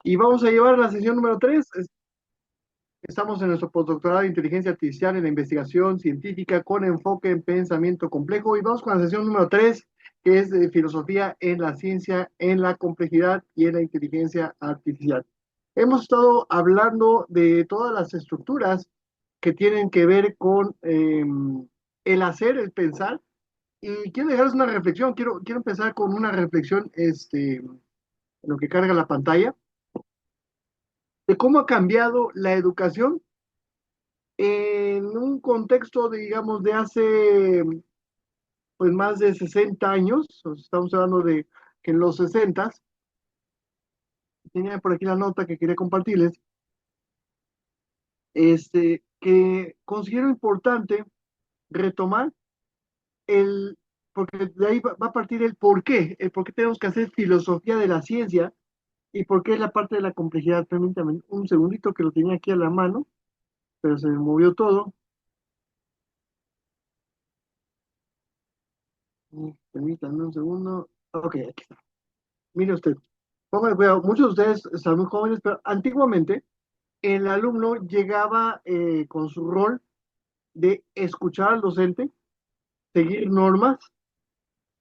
Y vamos a llevar la sesión número 3. Estamos en nuestro postdoctorado de inteligencia artificial en la investigación científica con enfoque en pensamiento complejo. Y vamos con la sesión número 3, que es de filosofía en la ciencia, en la complejidad y en la inteligencia artificial. Hemos estado hablando de todas las estructuras que tienen que ver con el hacer, el pensar. Y quiero dejarles una reflexión. Quiero empezar con una reflexión en lo que carga la pantalla, de cómo ha cambiado la educación en un contexto, digamos, de hace pues más de 60 años. Estamos hablando de que en los 60, tenía por aquí la nota que quería compartirles, que considero importante retomar el, porque de ahí va a partir el por qué tenemos que hacer filosofía de la ciencia y por qué es la parte de la complejidad. Permítame un segundito que lo tenía aquí a la mano, pero se me movió todo. Permítame un segundo. Ok, aquí está. Mire usted, póngale cuidado, muchos de ustedes están muy jóvenes, pero antiguamente el alumno llegaba con su rol de escuchar al docente, seguir normas,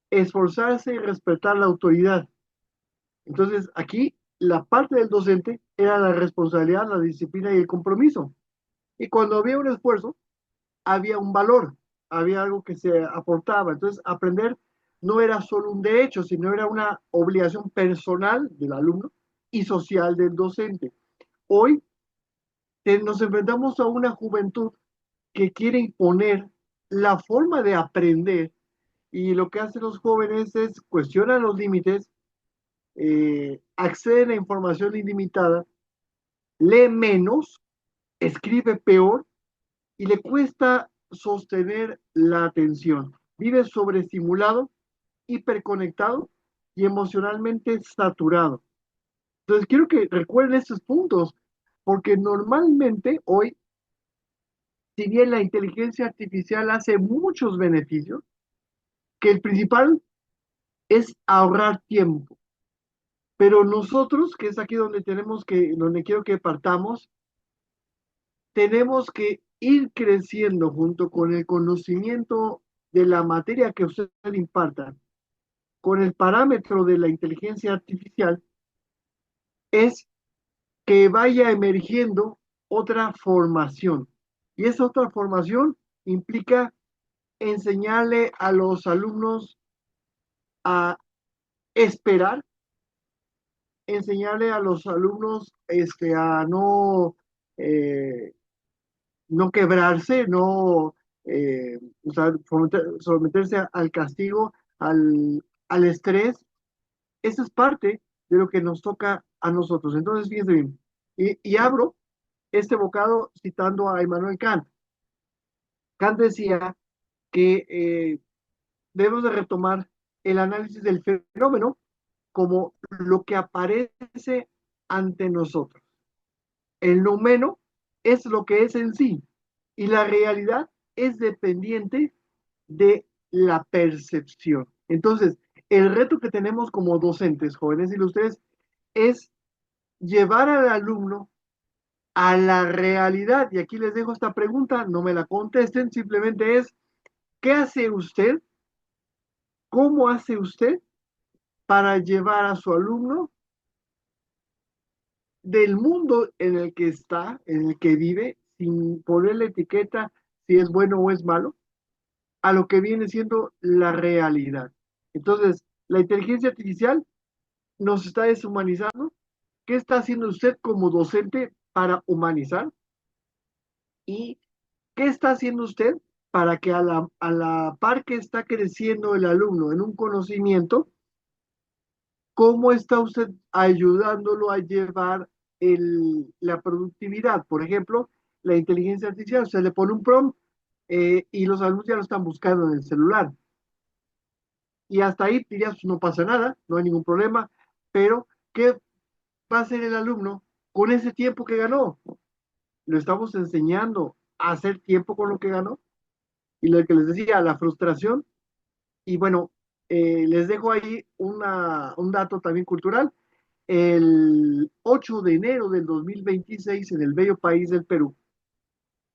esforzarse y respetar la autoridad. Entonces, aquí la parte del docente era la responsabilidad, la disciplina y el compromiso. Y cuando había un esfuerzo, había un valor, había algo que se aportaba. Entonces, aprender no era solo un derecho, sino era una obligación personal del alumno y social del docente. Hoy nos enfrentamos a una juventud que quiere imponer la forma de aprender, y lo que hacen los jóvenes es cuestionar los límites, acceden a información ilimitada, lee menos, escribe peor y le cuesta sostener la atención. Vive sobreestimulado, hiperconectado y emocionalmente saturado. Entonces, quiero que recuerden estos puntos, porque normalmente hoy, si bien la inteligencia artificial hace muchos beneficios, que el principal es ahorrar tiempo. Pero nosotros, que es aquí donde quiero que partamos, tenemos que ir creciendo junto con el conocimiento de la materia que usted imparta, con el parámetro de la inteligencia artificial, es que vaya emergiendo otra formación. Y esa otra formación implica enseñarle a los alumnos a esperar, enseñarle a los alumnos a eh, no quebrarse, no o sea, someterse al castigo, al estrés. Eso es parte de lo que nos toca a nosotros. Entonces, fíjense bien, y abro este bocado citando a Immanuel Kant. Kant decía que debemos de retomar el análisis del fenómeno como lo que aparece ante nosotros. El noumeno es lo que es en sí y la realidad es dependiente de la percepción. Entonces, el reto que tenemos como docentes, jóvenes ilustres, es llevar al alumno a la realidad. Y aquí les dejo esta pregunta, no me la contesten, simplemente es, ¿qué hace usted? ¿Cómo hace usted para llevar a su alumno del mundo en el que está, en el que vive, sin ponerle etiqueta si es bueno o es malo, a lo que viene siendo la realidad? Entonces, la inteligencia artificial nos está deshumanizando. ¿Qué está haciendo usted como docente para humanizar? ¿Y qué está haciendo usted para que a la par que está creciendo el alumno en un conocimiento, cómo está usted ayudándolo a llevar la productividad? Por ejemplo, la inteligencia artificial, se le pone un prompt y los alumnos ya lo están buscando en el celular. Y hasta ahí dirías, no pasa nada, no hay ningún problema, pero ¿qué va a hacer el alumno con ese tiempo que ganó? Lo estamos enseñando a hacer tiempo con lo que ganó. Y lo que les decía, la frustración. Y bueno, les dejo ahí un dato también cultural. 8 de enero del 2026 en el bello país del Perú,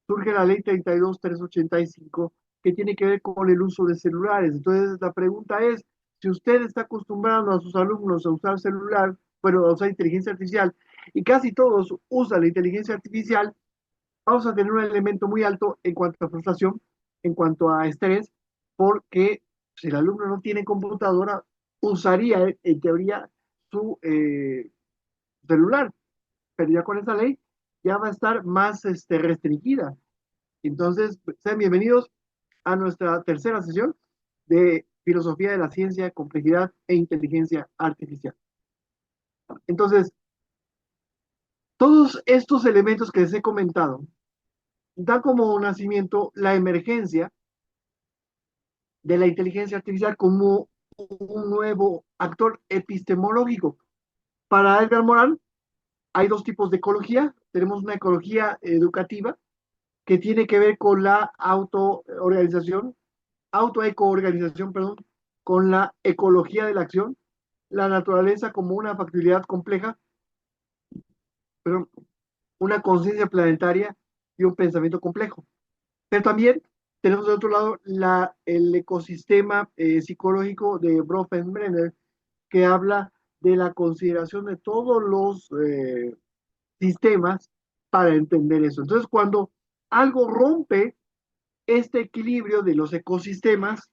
surge la ley 32385 que tiene que ver con el uso de celulares. Entonces, la pregunta es, si usted está acostumbrando a sus alumnos a usar celular, bueno, a usar inteligencia artificial, y casi todos usan la inteligencia artificial, vamos a tener un elemento muy alto en cuanto a frustración, en cuanto a estrés, porque si el alumno no tiene computadora, usaría en teoría su celular, pero ya con esa ley ya va a estar más restringida. Entonces, sean bienvenidos a nuestra tercera sesión de Filosofía de la Ciencia, Complejidad e Inteligencia Artificial. Entonces, todos estos elementos que les he comentado dan como nacimiento la emergencia de la inteligencia artificial como un nuevo actor epistemológico. Para Edgar Morin hay dos tipos de ecología. Tenemos una ecología educativa que tiene que ver con la autoecoorganización, perdón, con la ecología de la acción, la naturaleza como una factibilidad compleja, pero una conciencia planetaria y un pensamiento complejo. Pero también tenemos de otro lado el ecosistema psicológico de Bronfenbrenner, que habla de la consideración de todos los sistemas para entender eso. Entonces, cuando algo rompe este equilibrio de los ecosistemas,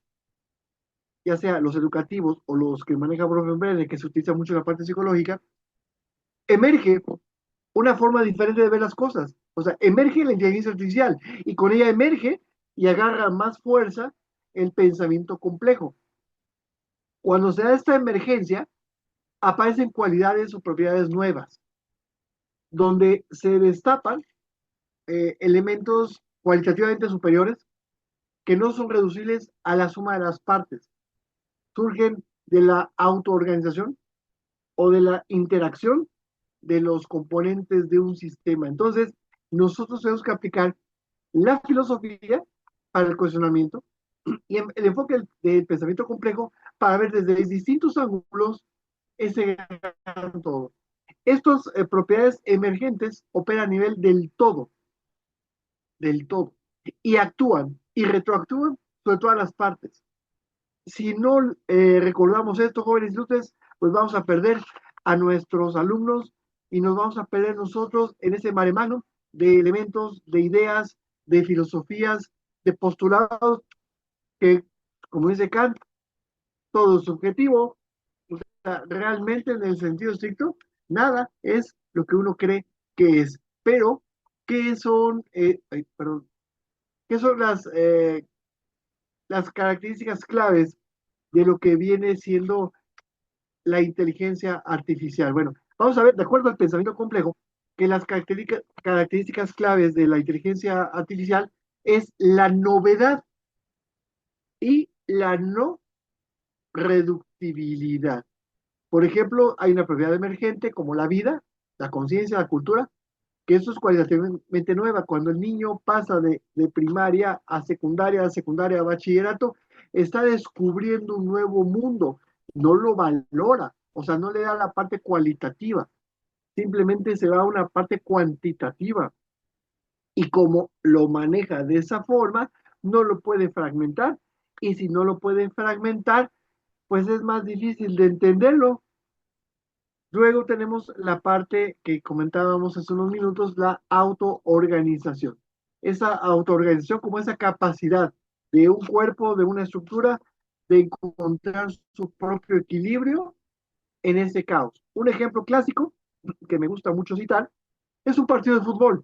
ya sea los educativos o los que maneja Bronfenbrenner, que se utiliza mucho en la parte psicológica, emerge una forma diferente de ver las cosas. O sea, emerge la inteligencia artificial y con ella emerge y agarra más fuerza el pensamiento complejo. Cuando se da esta emergencia, aparecen cualidades o propiedades nuevas, donde se destapan elementos cualitativamente superiores que no son reducibles a la suma de las partes. Surgen de la autoorganización o de la interacción de los componentes de un sistema. Entonces, nosotros tenemos que aplicar la filosofía para el cuestionamiento y el enfoque del pensamiento complejo para ver desde distintos ángulos ese gran todo. Estas propiedades emergentes operan a nivel del todo, y actúan y retroactúan sobre todas las partes. Si no recordamos esto, jóvenes y luces, pues vamos a perder a nuestros alumnos y nos vamos a perder nosotros en ese mare magnum de elementos, de ideas, de filosofías, de postulados que, como dice Kant, todo es subjetivo. O sea, realmente en el sentido estricto, nada es lo que uno cree que es. Pero, ¿qué son, perdón, qué son las características claves de lo que viene siendo la inteligencia artificial? Bueno, vamos a ver, de acuerdo al pensamiento complejo, que las características claves de la inteligencia artificial es la novedad y la no reductibilidad. Por ejemplo, hay una propiedad emergente como la vida, la conciencia, la cultura, que eso es cualitativamente nueva. Cuando el niño pasa de primaria a secundaria a bachillerato, está descubriendo un nuevo mundo, no lo valora, o sea, no le da la parte cualitativa, simplemente se va a una parte cuantitativa. Y como lo maneja de esa forma, no lo puede fragmentar. Y si no lo puede fragmentar, pues es más difícil de entenderlo. Luego tenemos la parte que comentábamos hace unos minutos, la autoorganización. Esa autoorganización como esa capacidad de un cuerpo, de una estructura, de encontrar su propio equilibrio en ese caos. Un ejemplo clásico que me gusta mucho citar es un partido de fútbol.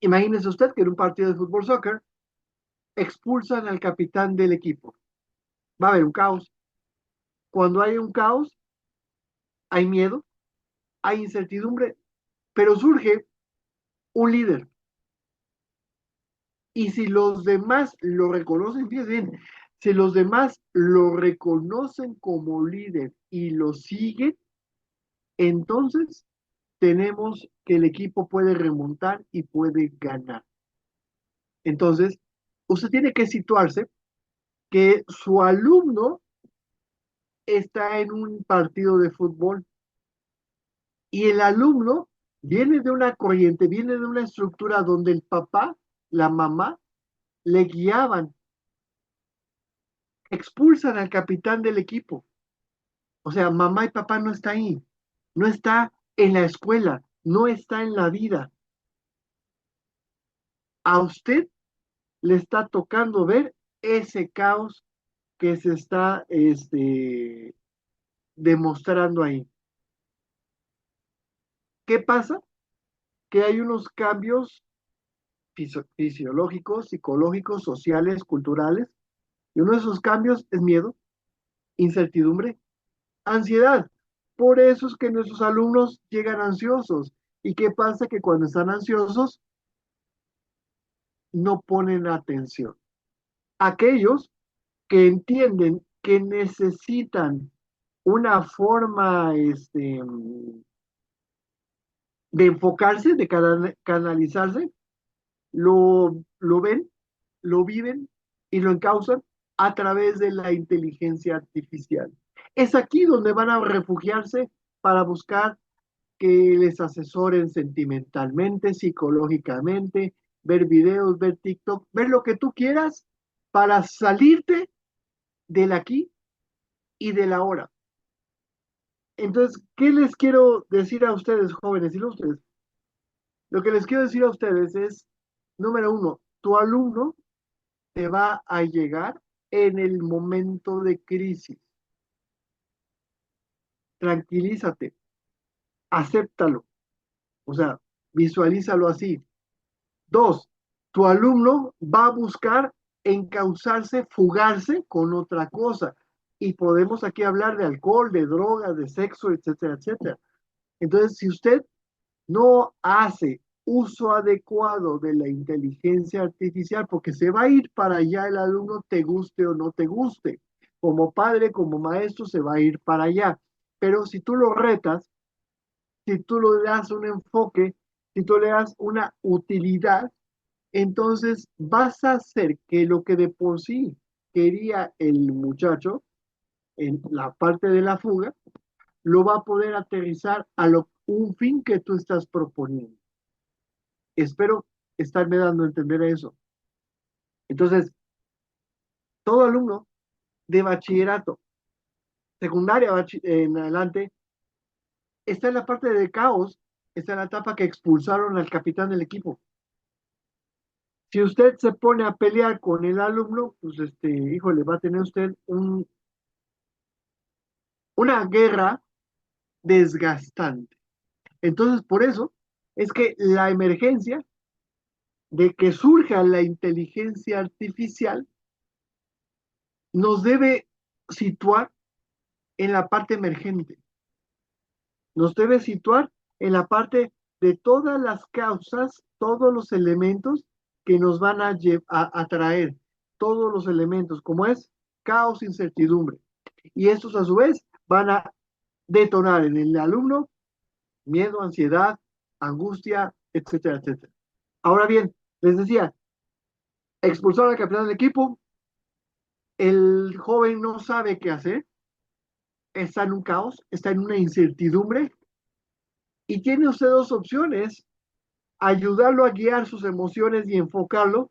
Imagínese usted que en un partido de fútbol soccer expulsan al capitán del equipo. Va a haber un caos. Cuando hay un caos, hay miedo, hay incertidumbre, pero surge un líder. Y si los demás lo reconocen, fíjense bien, si los demás lo reconocen como líder y lo siguen, entonces tenemos que el equipo puede remontar y puede ganar. Entonces, usted tiene que situarse que su alumno está en un partido de fútbol Y el alumno viene de una corriente, viene de una estructura donde el papá, la mamá, le guiaban, expulsan al capitán del equipo. O sea, mamá y papá no está ahí, no está en la escuela, no está en la vida. A usted le está tocando ver ese caos que se está demostrando ahí. ¿Qué pasa? Que hay unos cambios fisiológicos, psicológicos, sociales, culturales, y uno de esos cambios es miedo, incertidumbre, ansiedad. Por eso es que nuestros alumnos llegan ansiosos. ¿Y qué pasa? Que cuando están ansiosos no ponen atención. Aquellos que entienden que necesitan una forma de enfocarse, de canalizarse, lo ven, lo viven y lo encausan a través de la inteligencia artificial. Es aquí donde van a refugiarse para buscar que les asesoren sentimentalmente, psicológicamente, ver videos, ver TikTok, ver lo que tú quieras para salirte del aquí y del ahora. Entonces, ¿qué les quiero decir a ustedes, jóvenes ilustres? Lo que les quiero decir a ustedes es, número uno, tu alumno te va a llegar en el momento de crisis. Tranquilízate, acéptalo, o sea, visualízalo así. Dos, tu alumno va a buscar encauzarse, fugarse con otra cosa. Y podemos aquí hablar de alcohol, de drogas, de sexo, etcétera, etcétera. Entonces, si usted no hace uso adecuado de la inteligencia artificial, porque se va a ir para allá el alumno, te guste o no te guste. Como padre, como maestro, se va a ir para allá. Pero si tú lo retas, si tú le das un enfoque, si tú le das una utilidad, entonces vas a hacer que lo que de por sí quería el muchacho en la parte de la fuga, lo va a poder aterrizar a un fin que tú estás proponiendo. Espero estarme dando a entender eso. Entonces, todo alumno de bachillerato, secundaria en adelante, está en la parte de caos, está en la etapa que expulsaron al capitán del equipo. Si usted se pone a pelear con el alumno, pues híjole, va a tener usted una guerra desgastante. Entonces, por eso es que la emergencia de que surja la inteligencia artificial nos debe situar en la parte emergente, nos debe situar en la parte de todas las causas, todos los elementos que nos van a traer, todos los elementos, como es caos, incertidumbre. Y estos a su vez van a detonar en el alumno miedo, ansiedad, angustia, etcétera, etcétera. Ahora bien, les decía, expulsar al capitán del equipo, el joven no sabe qué hacer, está en un caos, está en una incertidumbre y tiene usted dos opciones, ayudarlo a guiar sus emociones y enfocarlo,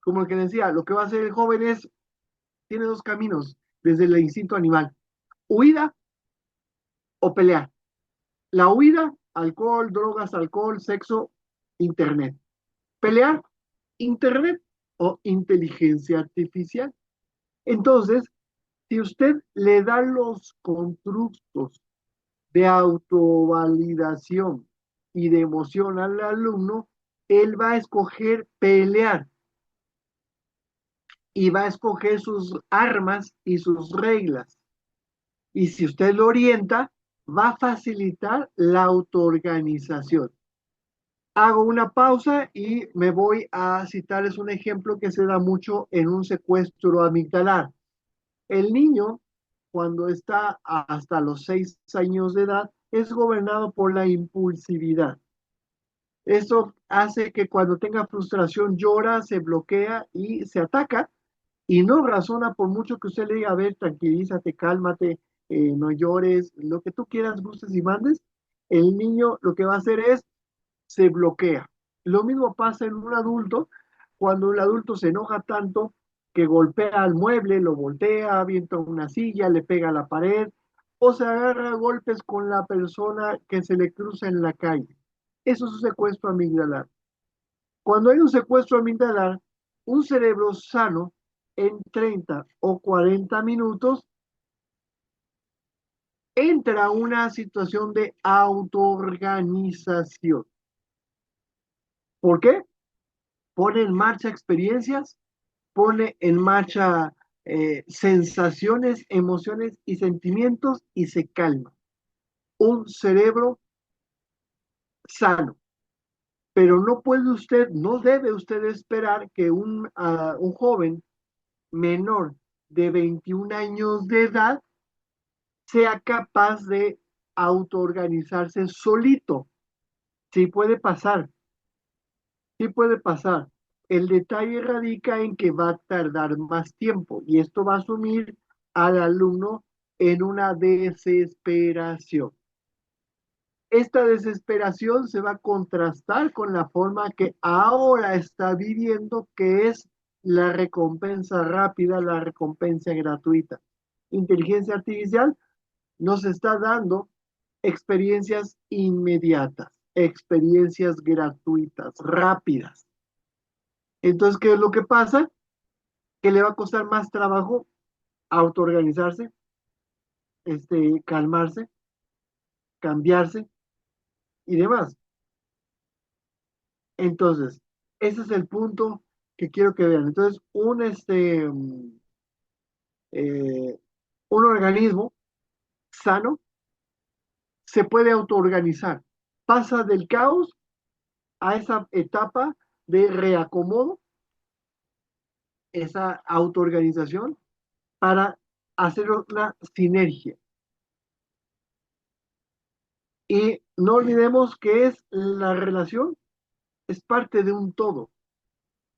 como el que decía, lo que va a hacer el joven es, tiene dos caminos desde el instinto animal, huida o pelear. La huida, alcohol, drogas, alcohol, sexo, internet. Pelear, internet o inteligencia artificial. Entonces, si usted le da los constructos de autovalidación y de emoción al alumno, él va a escoger pelear y va a escoger sus armas y sus reglas. Y si usted lo orienta, va a facilitar la autoorganización. Hago una pausa y me voy a citarles un ejemplo que se da mucho en un secuestro amigdalar. El niño, cuando está hasta los 6 años de edad, es gobernado por la impulsividad. Eso hace que cuando tenga frustración llora, se bloquea y se ataca y no razona por mucho que usted le diga, a ver, tranquilízate, cálmate, no llores, lo que tú quieras, gustes y mandes. el niño lo que va a hacer es se bloquea. Lo mismo pasa en un adulto, cuando el adulto se enoja tanto que golpea al mueble, lo voltea, avienta una silla, le pega a la pared o se agarra a golpes con la persona que se le cruza en la calle. Eso es un secuestro amigdalar. Cuando hay un secuestro amigdalar, un cerebro sano en 30 o 40 minutos entra a una situación de autoorganización. ¿Por qué? Pone en marcha experiencias, pone en marcha sensaciones, emociones y sentimientos y se calma. Un cerebro sano. Pero no puede usted, no debe usted esperar que un joven menor de 21 años de edad sea capaz de autoorganizarse solito. Sí puede pasar, sí puede pasar. El detalle radica en que va a tardar más tiempo y esto va a sumir al alumno en una desesperación. Esta desesperación se va a contrastar con la forma que ahora está viviendo, que es la recompensa rápida, la recompensa gratuita. Inteligencia artificial nos está dando experiencias inmediatas, experiencias gratuitas, rápidas. Entonces, ¿qué es lo que pasa? Que le va a costar más trabajo autoorganizarse, calmarse, cambiarse y demás. Entonces, ese es el punto que quiero que vean. Entonces, eh, un organismo sano se puede autoorganizar. Pasa del caos a esa etapa de reacomodo, esa autoorganización, para hacer una sinergia. Y no olvidemos que es la relación, es parte de un todo.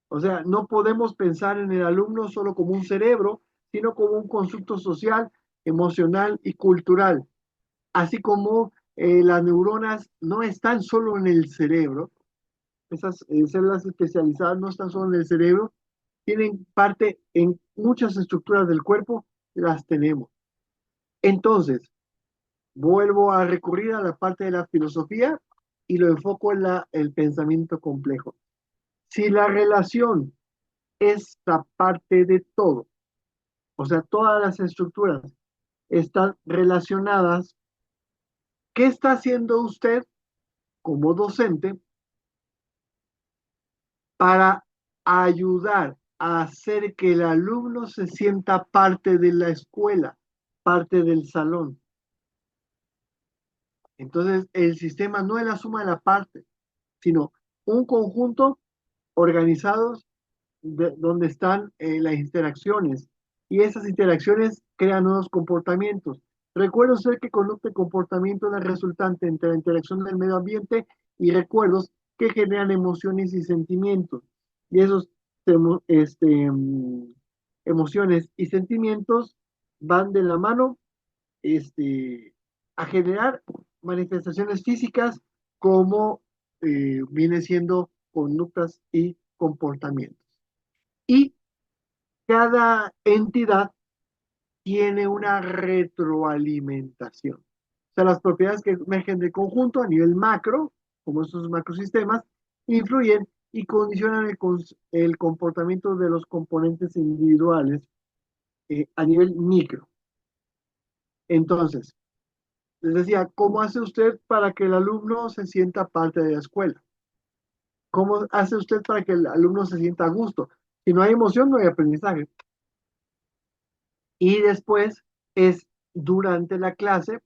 O sea, no podemos pensar en el alumno solo como un cerebro, sino como un constructo social, emocional y cultural. Así como las neuronas no están solo en el cerebro, esas células especializadas no están solo en el cerebro, tienen parte en muchas estructuras del cuerpo, las tenemos. Entonces, vuelvo a recurrir a la parte de la filosofía y lo enfoco en el pensamiento complejo. Si la relación es la parte de todo, o sea, todas las estructuras están relacionadas, ¿qué está haciendo usted como docente para ayudar a hacer que el alumno se sienta parte de la escuela, parte del salón? Entonces, el sistema no es la suma de la parte, sino un conjunto organizados donde están las interacciones y esas interacciones crean nuevos comportamientos. Recuerdo ser que conducta y comportamiento es la resultante entre la interacción del medio ambiente y recuerdos que generan emociones y sentimientos. Y esos emociones y sentimientos van de la mano a generar manifestaciones físicas como viene siendo conductas y comportamientos. Y cada entidad tiene una retroalimentación. O sea, las propiedades que emergen del conjunto a nivel macro, como estos macrosistemas, influyen y condicionan el comportamiento de los componentes individuales a nivel micro. Entonces, les decía, ¿cómo hace usted para que el alumno se sienta parte de la escuela? ¿Cómo hace usted para que el alumno se sienta a gusto? Si no hay emoción, no hay aprendizaje. Y después es durante la clase,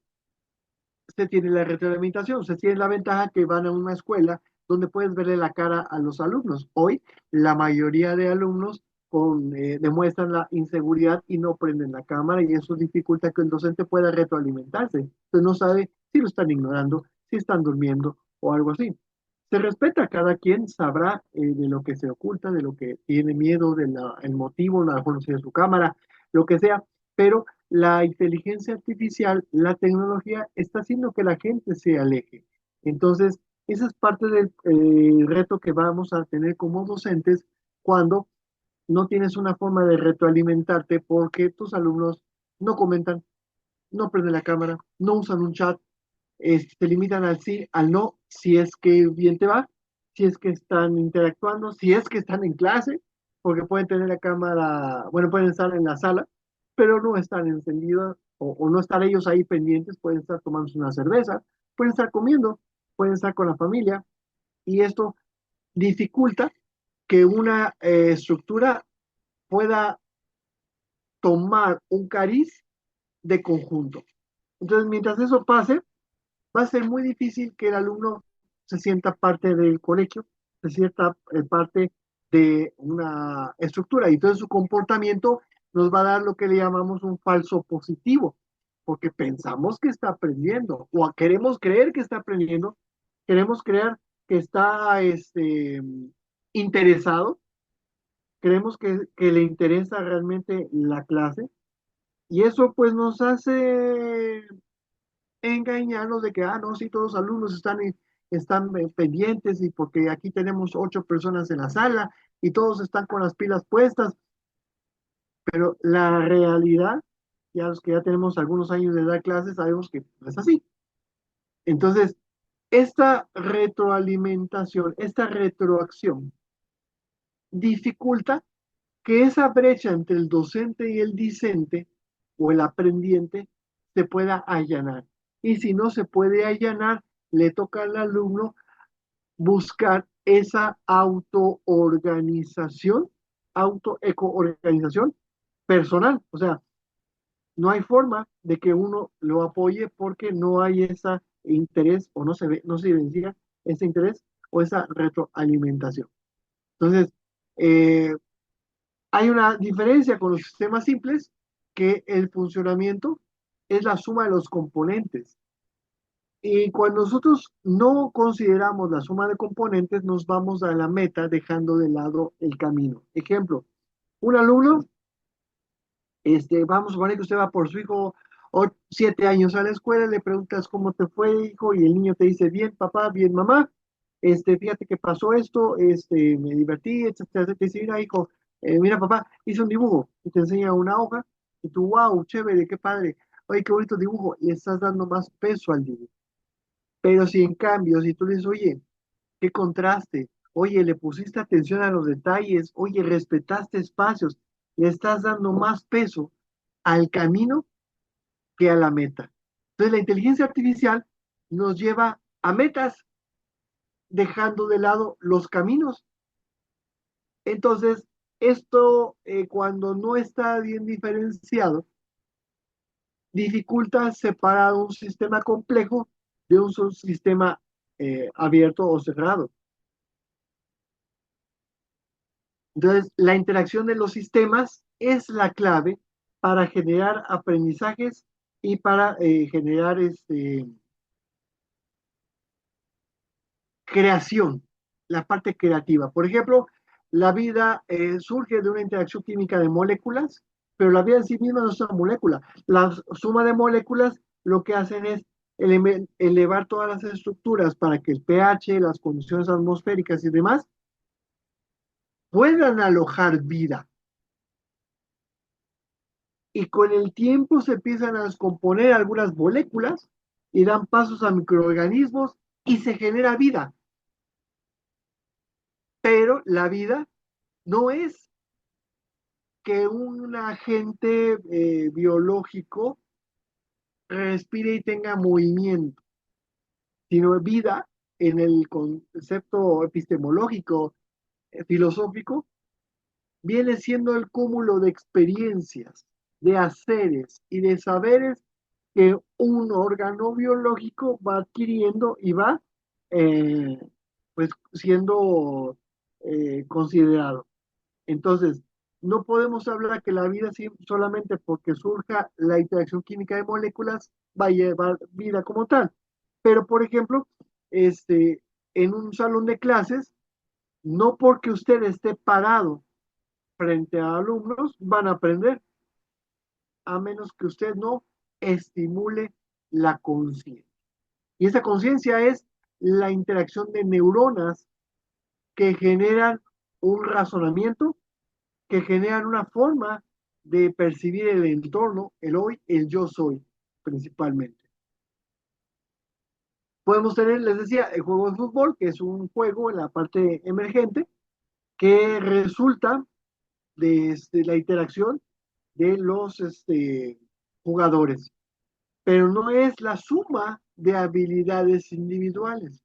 se tiene la retroalimentación, se tiene la ventaja que van a una escuela donde puedes verle la cara a los alumnos. Hoy la mayoría de alumnos demuestran la inseguridad y no prenden la cámara y eso dificulta que el docente pueda retroalimentarse. Entonces no sabe si lo están ignorando, si están durmiendo o algo así. Se respeta, cada quien sabrá de lo que se oculta, de lo que tiene miedo, del motivo, la mejor no de su cámara, lo que sea, pero la inteligencia artificial, la tecnología está haciendo que la gente se aleje. Entonces, esa es parte del reto que vamos a tener como docentes cuando no tienes una forma de retroalimentarte porque tus alumnos no comentan, no prenden la cámara, no usan un chat, se limitan al sí, al no, si es que bien te va, si es que están interactuando, si es que están en clase, porque pueden tener la cámara, bueno, pueden estar en la sala, pero no están encendidos o no estar ellos ahí pendientes, pueden estar tomándose una cerveza, pueden estar comiendo, pueden estar con la familia, y esto dificulta que una estructura pueda tomar un cariz de conjunto. Entonces, mientras eso pase, va a ser muy difícil que el alumno se sienta parte del colegio, se sienta parte de una estructura. Y entonces su comportamiento nos va a dar lo que le llamamos un falso positivo, porque pensamos que está aprendiendo o queremos creer que está aprendiendo, queremos creer que está interesado, creemos que le interesa realmente la clase y eso pues nos hace engañarnos de que, no, sí, todos los alumnos están pendientes y porque aquí tenemos 8 personas en la sala y todos están con las pilas puestas, pero la realidad, ya los que ya tenemos algunos años de dar clases, sabemos que no es así. Entonces, esta retroalimentación, esta retroacción dificulta que esa brecha entre el docente y el discente o el aprendiente se pueda allanar. Y si no se puede allanar, le toca al alumno buscar esa autoorganización, autoecoorganización personal. O sea, no hay forma de que uno lo apoye porque no hay ese interés o no se ve, no se evidencia ese interés o esa retroalimentación. Entonces, eh, hay una diferencia con los sistemas simples que el funcionamiento es la suma de los componentes. Y cuando nosotros no consideramos la suma de componentes, nos vamos a la meta dejando de lado el camino. Ejemplo, un alumno, vamos a suponer que usted va por su hijo 7 años a la escuela, le preguntas cómo te fue, hijo, y el niño te dice, bien, papá, bien, mamá, fíjate que pasó esto, me divertí, etcétera, te dice, mira, hijo, mira, papá, hice un dibujo, y te enseña una hoja, y tú, wow, chévere, qué padre, oye, qué bonito dibujo, le estás dando más peso al dibujo. Pero si en cambio, si tú le dices, oye, qué contraste, oye, le pusiste atención a los detalles, oye, respetaste espacios, le estás dando más peso al camino que a la meta. Entonces, la inteligencia artificial nos lleva a metas, dejando de lado los caminos. Entonces, esto, cuando no está bien diferenciado, dificulta separar un sistema complejo de un sistema abierto o cerrado. Entonces, la interacción de los sistemas es la clave para generar aprendizajes y para generar creación, la parte creativa. Por ejemplo, la vida surge de una interacción química de moléculas, pero la vida en sí misma no es una molécula. La suma de moléculas lo que hacen es elevar todas las estructuras para que el pH, las condiciones atmosféricas y demás puedan alojar vida. Y con el tiempo se empiezan a descomponer algunas moléculas y dan pasos a microorganismos y se genera vida. Pero la vida no es que un agente biológico respire y tenga movimiento, sino vida en el concepto epistemológico, filosófico, viene siendo el cúmulo de experiencias, de haceres y de saberes que un órgano biológico va adquiriendo y va eh, pues siendo considerado. Entonces, no podemos hablar que la vida solamente porque surja la interacción química de moléculas va a llevar vida como tal. Pero, por ejemplo, en un salón de clases, no porque usted esté parado frente a alumnos, van a aprender. a menos que usted no estimule la conciencia. Y esa conciencia es la interacción de neuronas que generan un razonamiento, que generan una forma de percibir el entorno, el hoy, el yo soy, principalmente. Podemos tener, les decía, el juego de fútbol, que es un juego en la parte emergente, que resulta de la interacción de los jugadores, pero no es la suma de habilidades individuales.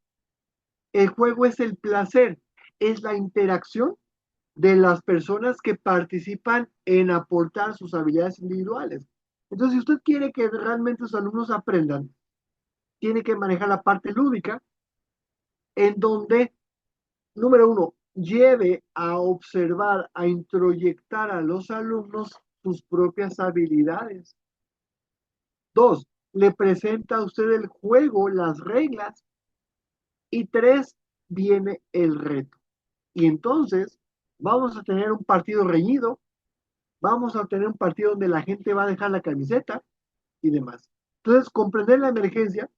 El juego es el placer, es la interacción de las personas que participan en aportar sus habilidades individuales. Entonces, si usted quiere que realmente sus alumnos aprendan, tiene que manejar la parte lúdica, en donde, número uno, lleve a observar, a introyectar a los alumnos sus propias habilidades. Dos, le presenta a usted el juego, las reglas. Y tres, viene el reto. Y entonces vamos a tener un partido reñido, vamos a tener un partido donde la gente va a dejar la camiseta y demás. Entonces, comprender la emergencia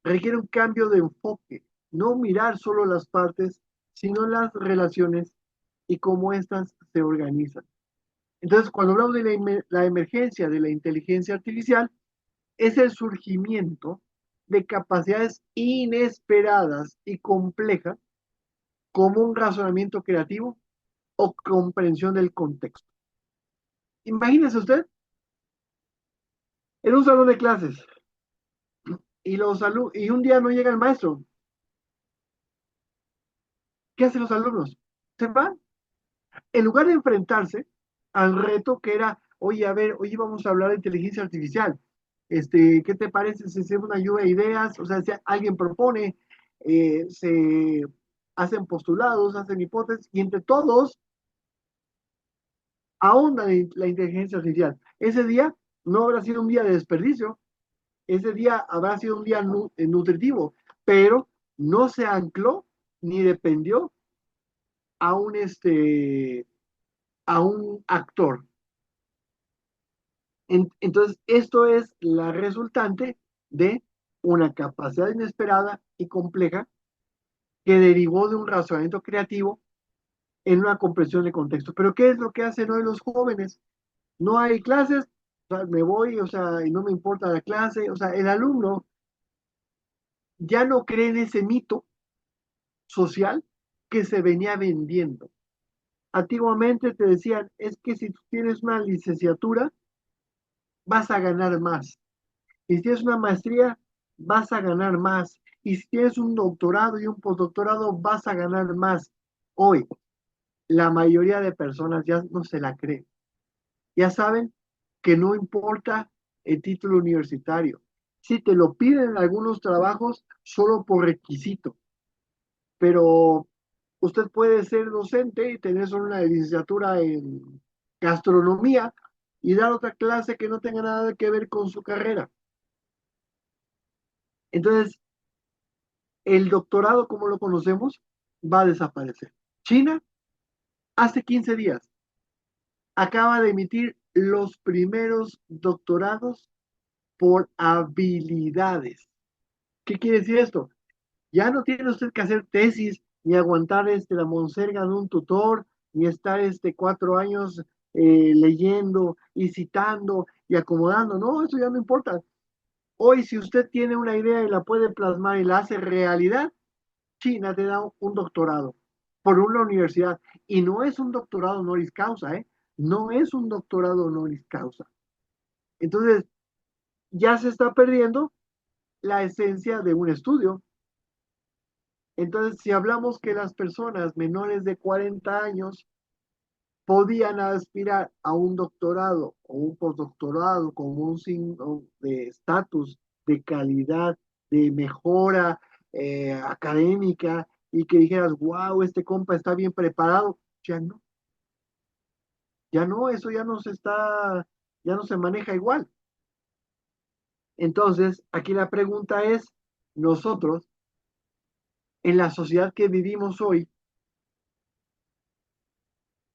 requiere un cambio de enfoque, no mirar solo las partes, sino las relaciones y cómo éstas se organizan. Entonces, cuando hablamos de la emergencia de la inteligencia artificial, es el surgimiento de capacidades inesperadas y complejas como un razonamiento creativo o comprensión del contexto. Imagínese usted en un salón de clases y un día no llega el maestro. ¿Qué hacen los alumnos? Se van. En lugar de enfrentarse al reto que era, oye, a ver, hoy vamos a hablar de inteligencia artificial. ¿Qué te parece si hacemos una lluvia de ideas? O sea, si alguien propone, se hacen postulados, hacen hipótesis, y entre todos ahondan en la inteligencia artificial. Ese día no habrá sido un día de desperdicio, ese día habrá sido un día nutritivo, pero no se ancló ni dependió a a un actor. Entonces, esto es la resultante de una capacidad inesperada y compleja que derivó de un razonamiento creativo en una comprensión de contexto. Pero ¿qué es lo que hacen hoy los jóvenes? No hay clases, o sea, me voy, o sea, y no me importa la clase, o sea, el alumno ya no cree en ese mito social que se venía vendiendo. Antiguamente te decían, es que si tú tienes una licenciatura, vas a ganar más. Y si tienes una maestría, vas a ganar más. Y si tienes un doctorado y un postdoctorado, vas a ganar más. Hoy, la mayoría de personas ya no se la creen. Ya saben que no importa el título universitario. Si te lo piden en algunos trabajos solo por requisito, pero usted puede ser docente y tener solo una licenciatura en gastronomía y dar otra clase que no tenga nada que ver con su carrera. Entonces, el doctorado, como lo conocemos, va a desaparecer. China, hace 15 días, acaba de emitir los primeros doctorados por habilidades. ¿Qué quiere decir esto? Ya no tiene usted que hacer tesis, ni aguantar la monserga de un tutor, ni estar 4 años leyendo y citando y acomodando. No, eso ya no importa. Hoy, si usted tiene una idea y la puede plasmar y la hace realidad, China te da un doctorado por una universidad. Y no es un doctorado honoris causa, ¿eh? No es un doctorado honoris causa. Entonces, ya se está perdiendo la esencia de un estudio. Entonces, si hablamos que las personas menores de 40 años podían aspirar a un doctorado o un postdoctorado como un signo de estatus, de calidad, de mejora académica y que dijeras, wow, este compa está bien preparado, ya no, eso ya no se maneja igual. Entonces, aquí la pregunta es, nosotros, en la sociedad que vivimos hoy,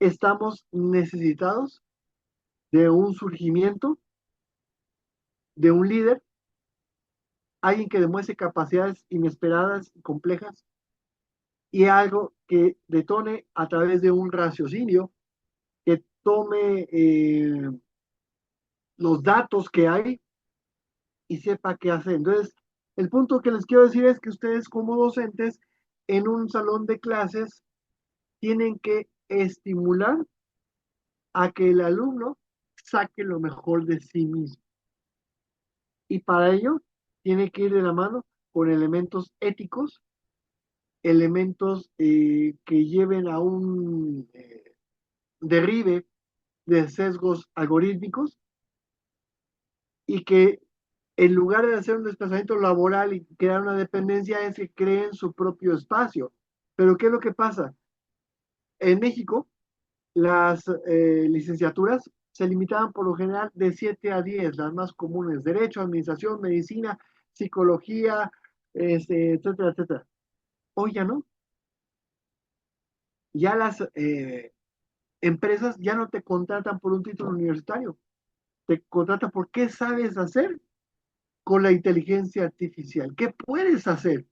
¿estamos necesitados de un surgimiento de un líder, alguien que demuestre capacidades inesperadas y complejas y algo que detone a través de un raciocinio, que tome los datos que hay y sepa qué hacer. Entonces, el punto que les quiero decir es que ustedes como docentes en un salón de clases tienen que estimular a que el alumno saque lo mejor de sí mismo. Y para ello tiene que ir de la mano con elementos éticos, elementos que lleven a un derribe de sesgos algorítmicos y que en lugar de hacer un desplazamiento laboral y crear una dependencia, es que creen su propio espacio. Pero ¿qué es lo que pasa? En México, las licenciaturas se limitaban por lo general de 7 a 10, las más comunes, derecho, administración, medicina, psicología, etcétera, etcétera. Hoy ya no. Ya las empresas ya no te contratan por un título universitario, te contratan por qué sabes hacer con la inteligencia artificial, qué puedes hacer.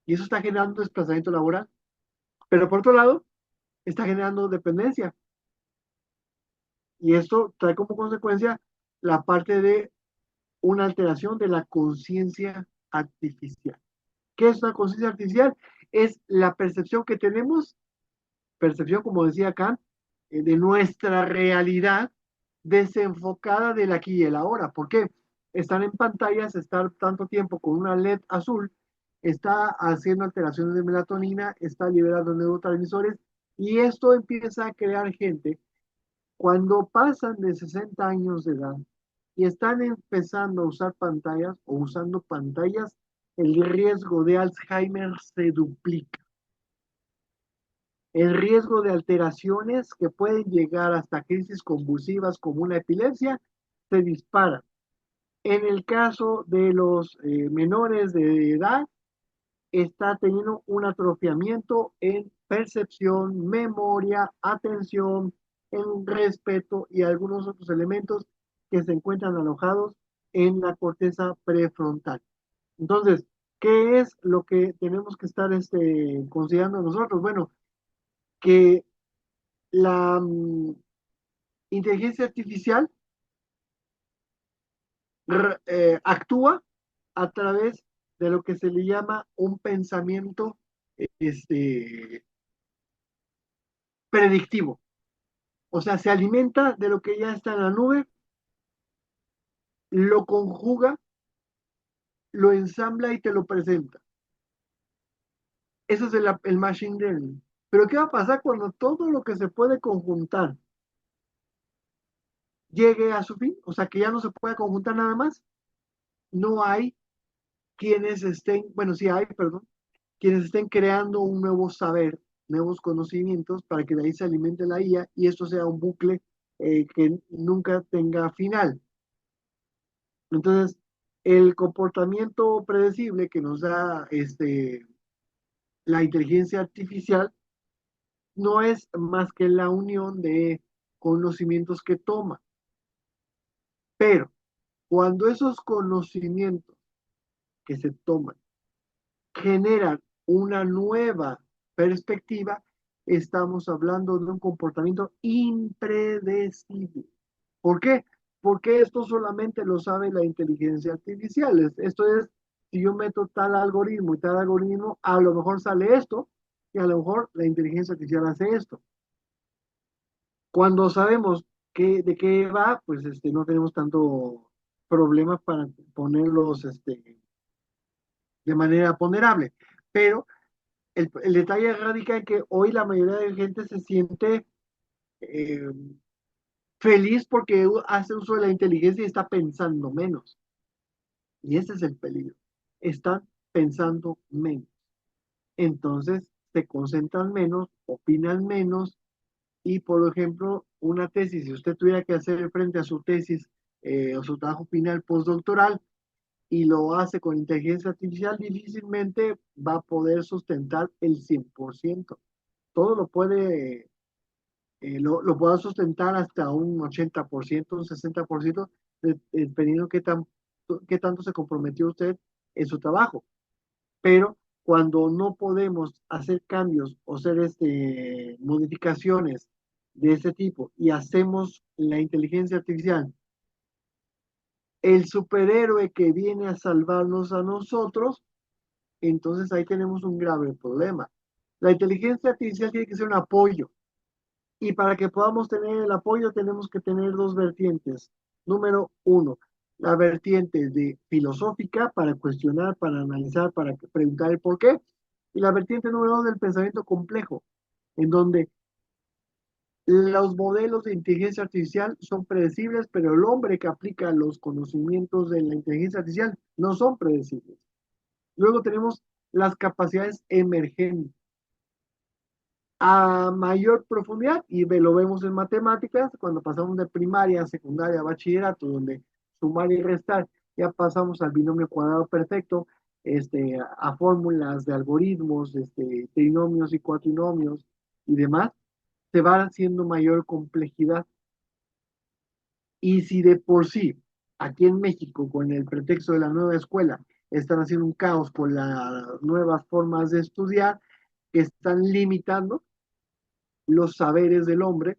Y eso está generando desplazamiento laboral. Pero por otro lado, está generando dependencia. Y esto trae como consecuencia la parte de una alteración de la conciencia artificial. ¿Qué es una conciencia artificial? Es la percepción que tenemos, percepción, como decía Kant, de nuestra realidad desenfocada del aquí y el ahora. ¿Por qué? Estar en pantallas, estar tanto tiempo con una LED azul, está haciendo alteraciones de melatonina, está liberando neurotransmisores y esto empieza a crear gente cuando pasan de 60 años de edad y están empezando a usar pantallas o usando pantallas, el riesgo de Alzheimer se duplica. El riesgo de alteraciones que pueden llegar hasta crisis convulsivas como una epilepsia se dispara. En el caso de los menores de edad, está teniendo un atrofiamiento en percepción, memoria, atención, en respeto y algunos otros elementos que se encuentran alojados en la corteza prefrontal. Entonces, ¿qué es lo que tenemos que estar considerando nosotros? Bueno, que la inteligencia artificial actúa a través de lo que se le llama un pensamiento este, predictivo. O sea, se alimenta de lo que ya está en la nube, lo conjuga, lo ensambla y te lo presenta. Eso es el machine learning. Pero ¿qué va a pasar cuando todo lo que se puede conjuntar llegue a su fin? O sea, que ya no se puede conjuntar nada más. No hay quienes estén, bueno, sí hay, perdón, quienes estén creando un nuevo saber, nuevos conocimientos para que de ahí se alimente la IA y esto sea un bucle que nunca tenga final. Entonces, el comportamiento predecible que nos da la inteligencia artificial no es más que la unión de conocimientos que toma. Pero cuando esos conocimientos que se toman generan una nueva perspectiva, estamos hablando de un comportamiento impredecible. ¿Por qué? Porque esto solamente lo sabe la inteligencia artificial. Esto es, si yo meto tal algoritmo y tal algoritmo, a lo mejor sale esto y a lo mejor la inteligencia artificial hace esto. Cuando sabemos de qué va, pues no tenemos tanto problema para ponerlos de manera ponderable. Pero el detalle radica en que hoy la mayoría de gente se siente eh, feliz porque hace uso de la inteligencia y está pensando menos. Y ese es el peligro. Están pensando menos. Entonces se concentran menos, opinan menos y, por ejemplo, una tesis, si usted tuviera que hacer frente a su tesis o su trabajo final postdoctoral y lo hace con inteligencia artificial, difícilmente va a poder sustentar el 100%. Todo lo pueda sustentar hasta un 80%, un 60%, dependiendo qué tanto se comprometió usted en su trabajo. Pero cuando no podemos hacer cambios o hacer modificaciones de ese tipo y hacemos la inteligencia artificial el superhéroe que viene a salvarnos a nosotros, entonces ahí tenemos un grave problema. La inteligencia artificial tiene que ser un apoyo y para que podamos tener el apoyo tenemos que tener dos vertientes. Número uno, la vertiente de filosófica para cuestionar, para analizar, para preguntar el por qué. Y la vertiente número dos del pensamiento complejo, en donde los modelos de inteligencia artificial son predecibles, pero el hombre que aplica los conocimientos de la inteligencia artificial no son predecibles. Luego tenemos las capacidades emergentes a mayor profundidad y lo vemos en matemáticas cuando pasamos de primaria, secundaria, bachillerato, donde sumar y restar, ya pasamos al binomio cuadrado perfecto, a fórmulas de algoritmos, trinomios y cuatrinomios y demás, se va haciendo mayor complejidad. Y si de por sí, aquí en México, con el pretexto de la nueva escuela, están haciendo un caos con las nuevas formas de estudiar, que están limitando los saberes del hombre,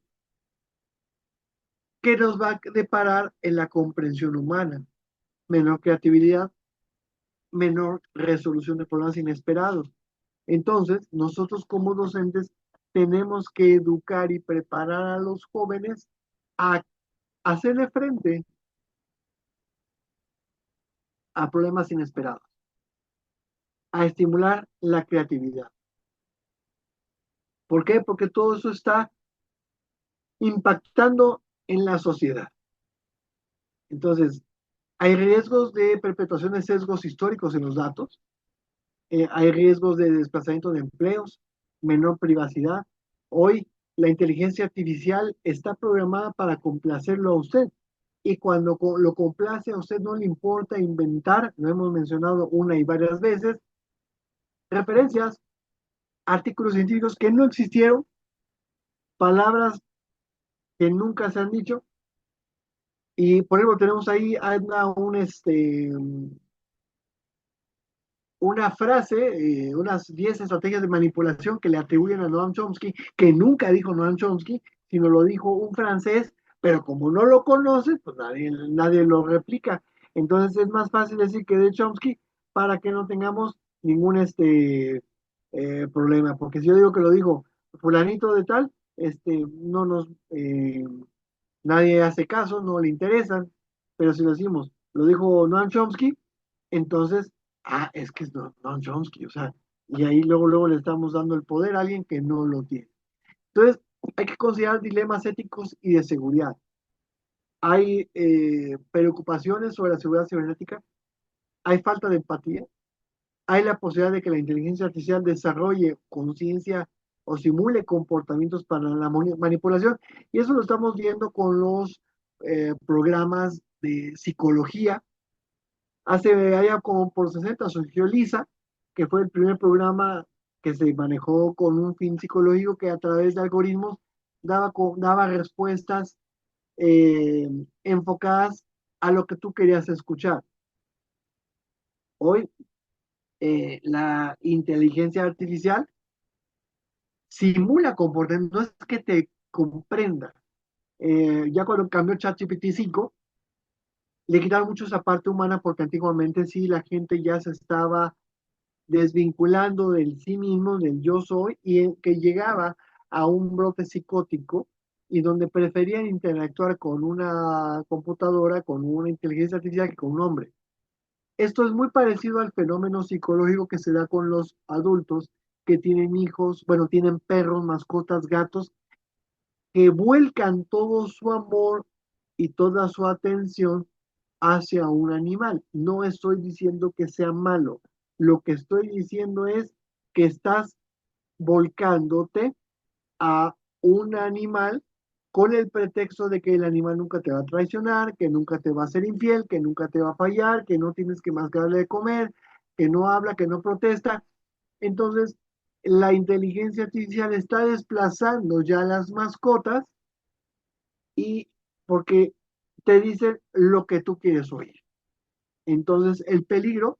¿qué nos va a deparar en la comprensión humana? Menor creatividad, menor resolución de problemas inesperados. Entonces, nosotros como docentes tenemos que educar y preparar a los jóvenes a hacerle frente a problemas inesperados, a estimular la creatividad. ¿Por qué? Porque todo eso está impactando en la sociedad. Entonces, hay riesgos de perpetuación de sesgos históricos en los datos, hay riesgos de desplazamiento de empleos, menor privacidad. Hoy la inteligencia artificial está programada para complacerlo a usted. Y cuando lo complace a usted no le importa inventar, lo hemos mencionado una y varias veces, referencias, artículos científicos que no existieron, palabras que nunca se han dicho. Y por ejemplo, tenemos ahí una frase, unas 10 estrategias de manipulación que le atribuyen a Noam Chomsky, que nunca dijo Noam Chomsky, sino lo dijo un francés, pero como no lo conoces, pues nadie lo replica. Entonces es más fácil decir que de Chomsky para que no tengamos ningún problema, porque si yo digo que lo dijo fulanito de tal, no nos, nadie hace caso, no le interesan, pero si lo decimos, lo dijo Noam Chomsky, entonces, es que es Noam Chomsky, o sea, y ahí luego le estamos dando el poder a alguien que no lo tiene. Entonces, hay que considerar dilemas éticos y de seguridad. Hay preocupaciones sobre la seguridad cibernética, hay falta de empatía, hay la posibilidad de que la inteligencia artificial desarrolle conciencia o simule comportamientos para la manipulación, y eso lo estamos viendo con los programas de psicología. Hace allá como por 60 surgió LISA, que fue el primer programa que se manejó con un fin psicológico que a través de algoritmos daba respuestas enfocadas a lo que tú querías escuchar. Hoy la inteligencia artificial simula comportamiento, no es que te comprenda. Ya cuando cambió ChatGPT 5, le quitaron mucho esa parte humana porque antiguamente sí la gente ya se estaba desvinculando del sí mismo, del yo soy, y que llegaba a un brote psicótico y donde preferían interactuar con una computadora, con una inteligencia artificial que con un hombre. Esto es muy parecido al fenómeno psicológico que se da con los adultos que tienen hijos, bueno, tienen perros, mascotas, gatos, que vuelcan todo su amor y toda su atención hacia un animal. No estoy diciendo que sea malo. Lo que estoy diciendo es que estás volcándote a un animal con el pretexto de que el animal nunca te va a traicionar, que nunca te va a ser infiel, que nunca te va a fallar, que no tienes que más darle de comer, que no habla, que no protesta. Entonces, la inteligencia artificial está desplazando ya las mascotas y porque te dicen lo que tú quieres oír. Entonces, el peligro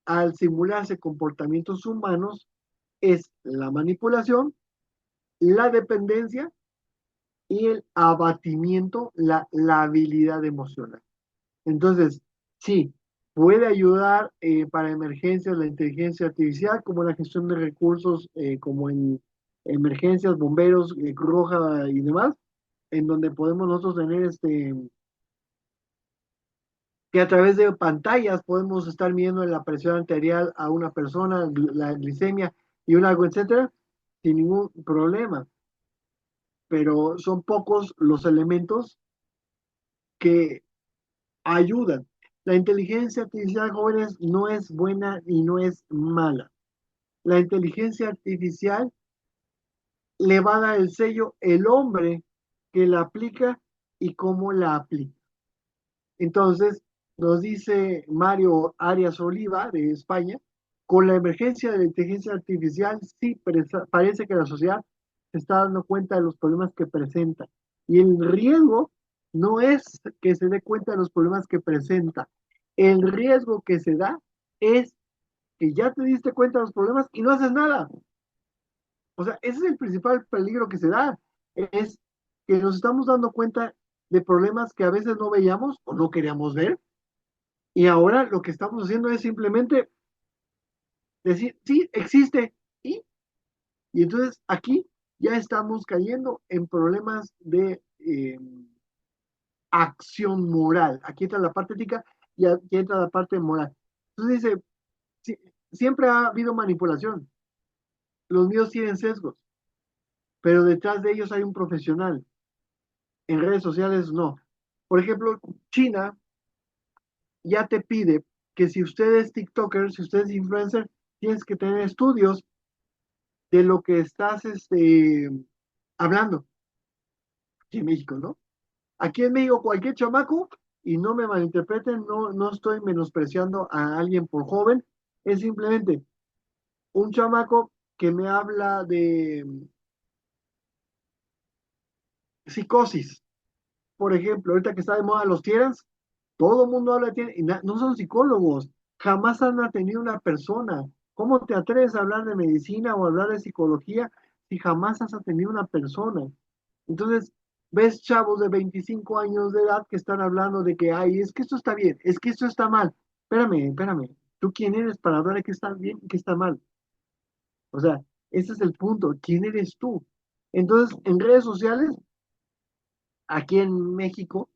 al simularse comportamientos humanos es la manipulación, la dependencia y el abatimiento, la habilidad emocional. Entonces, sí, puede ayudar para emergencias la inteligencia artificial, como la gestión de recursos, como en emergencias, bomberos, Cruz Roja y demás, en donde podemos nosotros tener que a través de pantallas podemos estar midiendo la presión arterial a una persona, la glicemia y un algo, etcétera, sin ningún problema. Pero son pocos los elementos que ayudan. La inteligencia artificial, jóvenes, no es buena y no es mala. La inteligencia artificial le va a dar el sello el hombre que la aplica y cómo la aplica. Entonces, nos dice Mario Arias Oliva de España, con la emergencia de la inteligencia artificial, sí, parece que la sociedad se está dando cuenta de los problemas que presenta. Y el riesgo no es que se dé cuenta de los problemas que presenta. El riesgo que se da es que ya te diste cuenta de los problemas y no haces nada. O sea, ese es el principal peligro que se da. Es que nos estamos dando cuenta de problemas que a veces no veíamos o no queríamos ver y ahora lo que estamos haciendo es simplemente decir, sí, existe. Y, y entonces aquí ya estamos cayendo en problemas de acción moral. Aquí entra la parte ética y aquí entra la parte moral. Entonces dice, sí, siempre ha habido manipulación. Los míos tienen sesgos, pero detrás de ellos hay un profesional. En redes sociales no. Por ejemplo, China ya te pide que si usted es TikToker, si usted es influencer, tienes que tener estudios de lo que estás hablando aquí en México, ¿no? Aquí en México cualquier chamaco, y no me malinterpreten, no estoy menospreciando a alguien por joven, es simplemente un chamaco que me habla de psicosis. Por ejemplo, ahorita que está de moda los tierras, todo el mundo habla de tierras, y no son psicólogos, jamás han atendido a una persona. ¿Cómo te atreves a hablar de medicina o hablar de psicología si jamás has atendido a una persona? Entonces, ves chavos de 25 años de edad que están hablando de que, ay, es que esto está bien, es que esto está mal. Espérame, ¿tú quién eres para hablar de qué está bien y qué está mal? O sea, ese es el punto, ¿quién eres tú? Entonces, en redes sociales, aquí en México,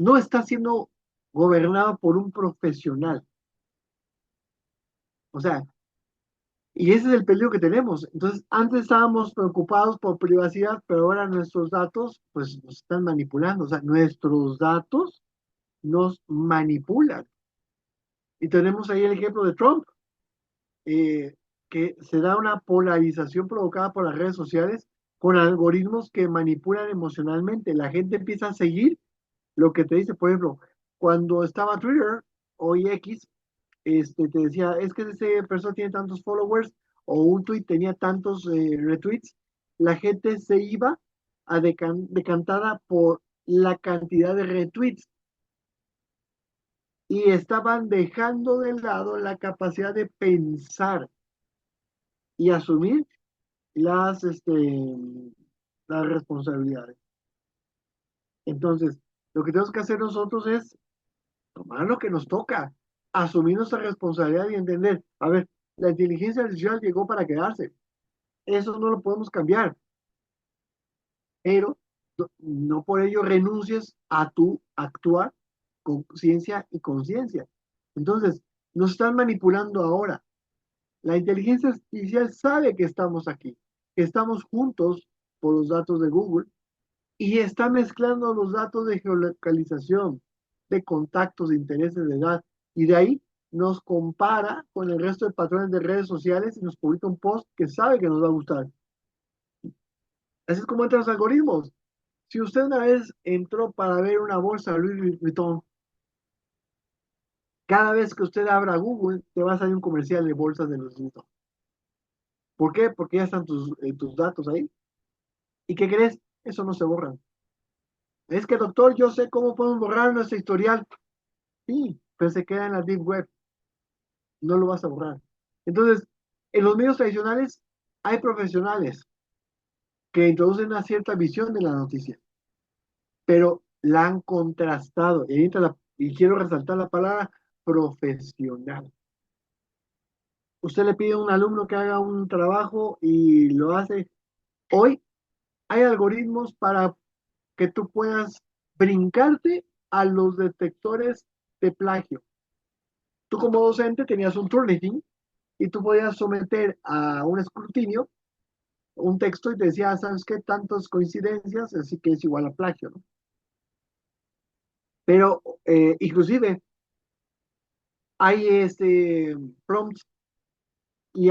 no está siendo gobernado por un profesional. O sea, y ese es el peligro que tenemos. Entonces, antes estábamos preocupados por privacidad, pero ahora nuestros datos, pues, nos están manipulando. O sea, nuestros datos nos manipulan. Y tenemos ahí el ejemplo de Trump, eh, que se da una polarización provocada por las redes sociales con algoritmos que manipulan emocionalmente. La gente empieza a seguir lo que te dice, por ejemplo, cuando estaba Twitter, hoy X, te decía, es que ese persona tiene tantos followers o un tweet tenía tantos retweets, la gente se iba a decantada por la cantidad de retweets y estaban dejando de lado la capacidad de pensar y asumir las responsabilidades. Entonces, lo que tenemos que hacer nosotros es tomar lo que nos toca, asumir nuestra responsabilidad y entender, a ver, la inteligencia artificial llegó para quedarse, eso no lo podemos cambiar, pero no por ello renuncies a tu actuar con ciencia y conciencia. Entonces, nos están manipulando ahora. La inteligencia artificial sabe que estamos aquí, que estamos juntos por los datos de Google y está mezclando los datos de geolocalización, de contactos, de intereses, de edad, y de ahí nos compara con el resto de patrones de redes sociales y nos publica un post que sabe que nos va a gustar. Así es como entran los algoritmos. Si usted una vez entró para ver una bolsa Louis Vuitton, cada vez que usted abra Google, te va a salir un comercial de bolsas de Louis Vuitton. ¿Por qué? Porque ya están tus datos ahí. ¿Y qué crees? Eso no se borra. Es que, doctor, yo sé cómo podemos borrar nuestro historial. Sí, pero se queda en la deep web, no lo vas a borrar. Entonces, en los medios tradicionales hay profesionales que introducen una cierta visión de la noticia, pero la han contrastado. Y quiero resaltar la palabra profesional. Usted le pide a un alumno que haga un trabajo y lo hace. Hoy hay algoritmos para que tú puedas brincarte a los detectores de plagio. Tú como docente tenías un Turnitin y tú podías someter a un escrutinio un texto y te decía, ¿sabes qué? Tantas coincidencias, así que es igual a plagio, ¿no? Pero inclusive hay prompts y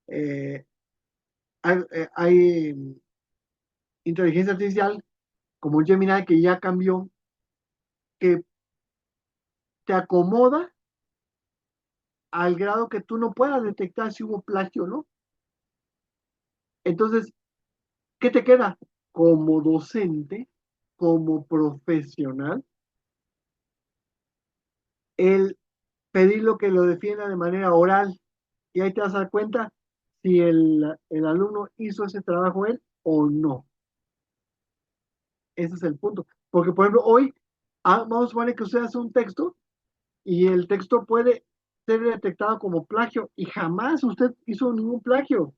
eh, hay inteligencia artificial como un Gemini que ya cambió, que te acomoda al grado que tú no puedas detectar si hubo plagio o no. Entonces, ¿qué te queda? Como docente, como profesional, el pedir lo que lo defienda de manera oral. Y ahí te vas a dar cuenta si el alumno hizo ese trabajo él o no. Ese es el punto. Porque, por ejemplo, hoy vamos a suponer que usted hace un texto y el texto puede ser detectado como plagio y jamás usted hizo ningún plagio.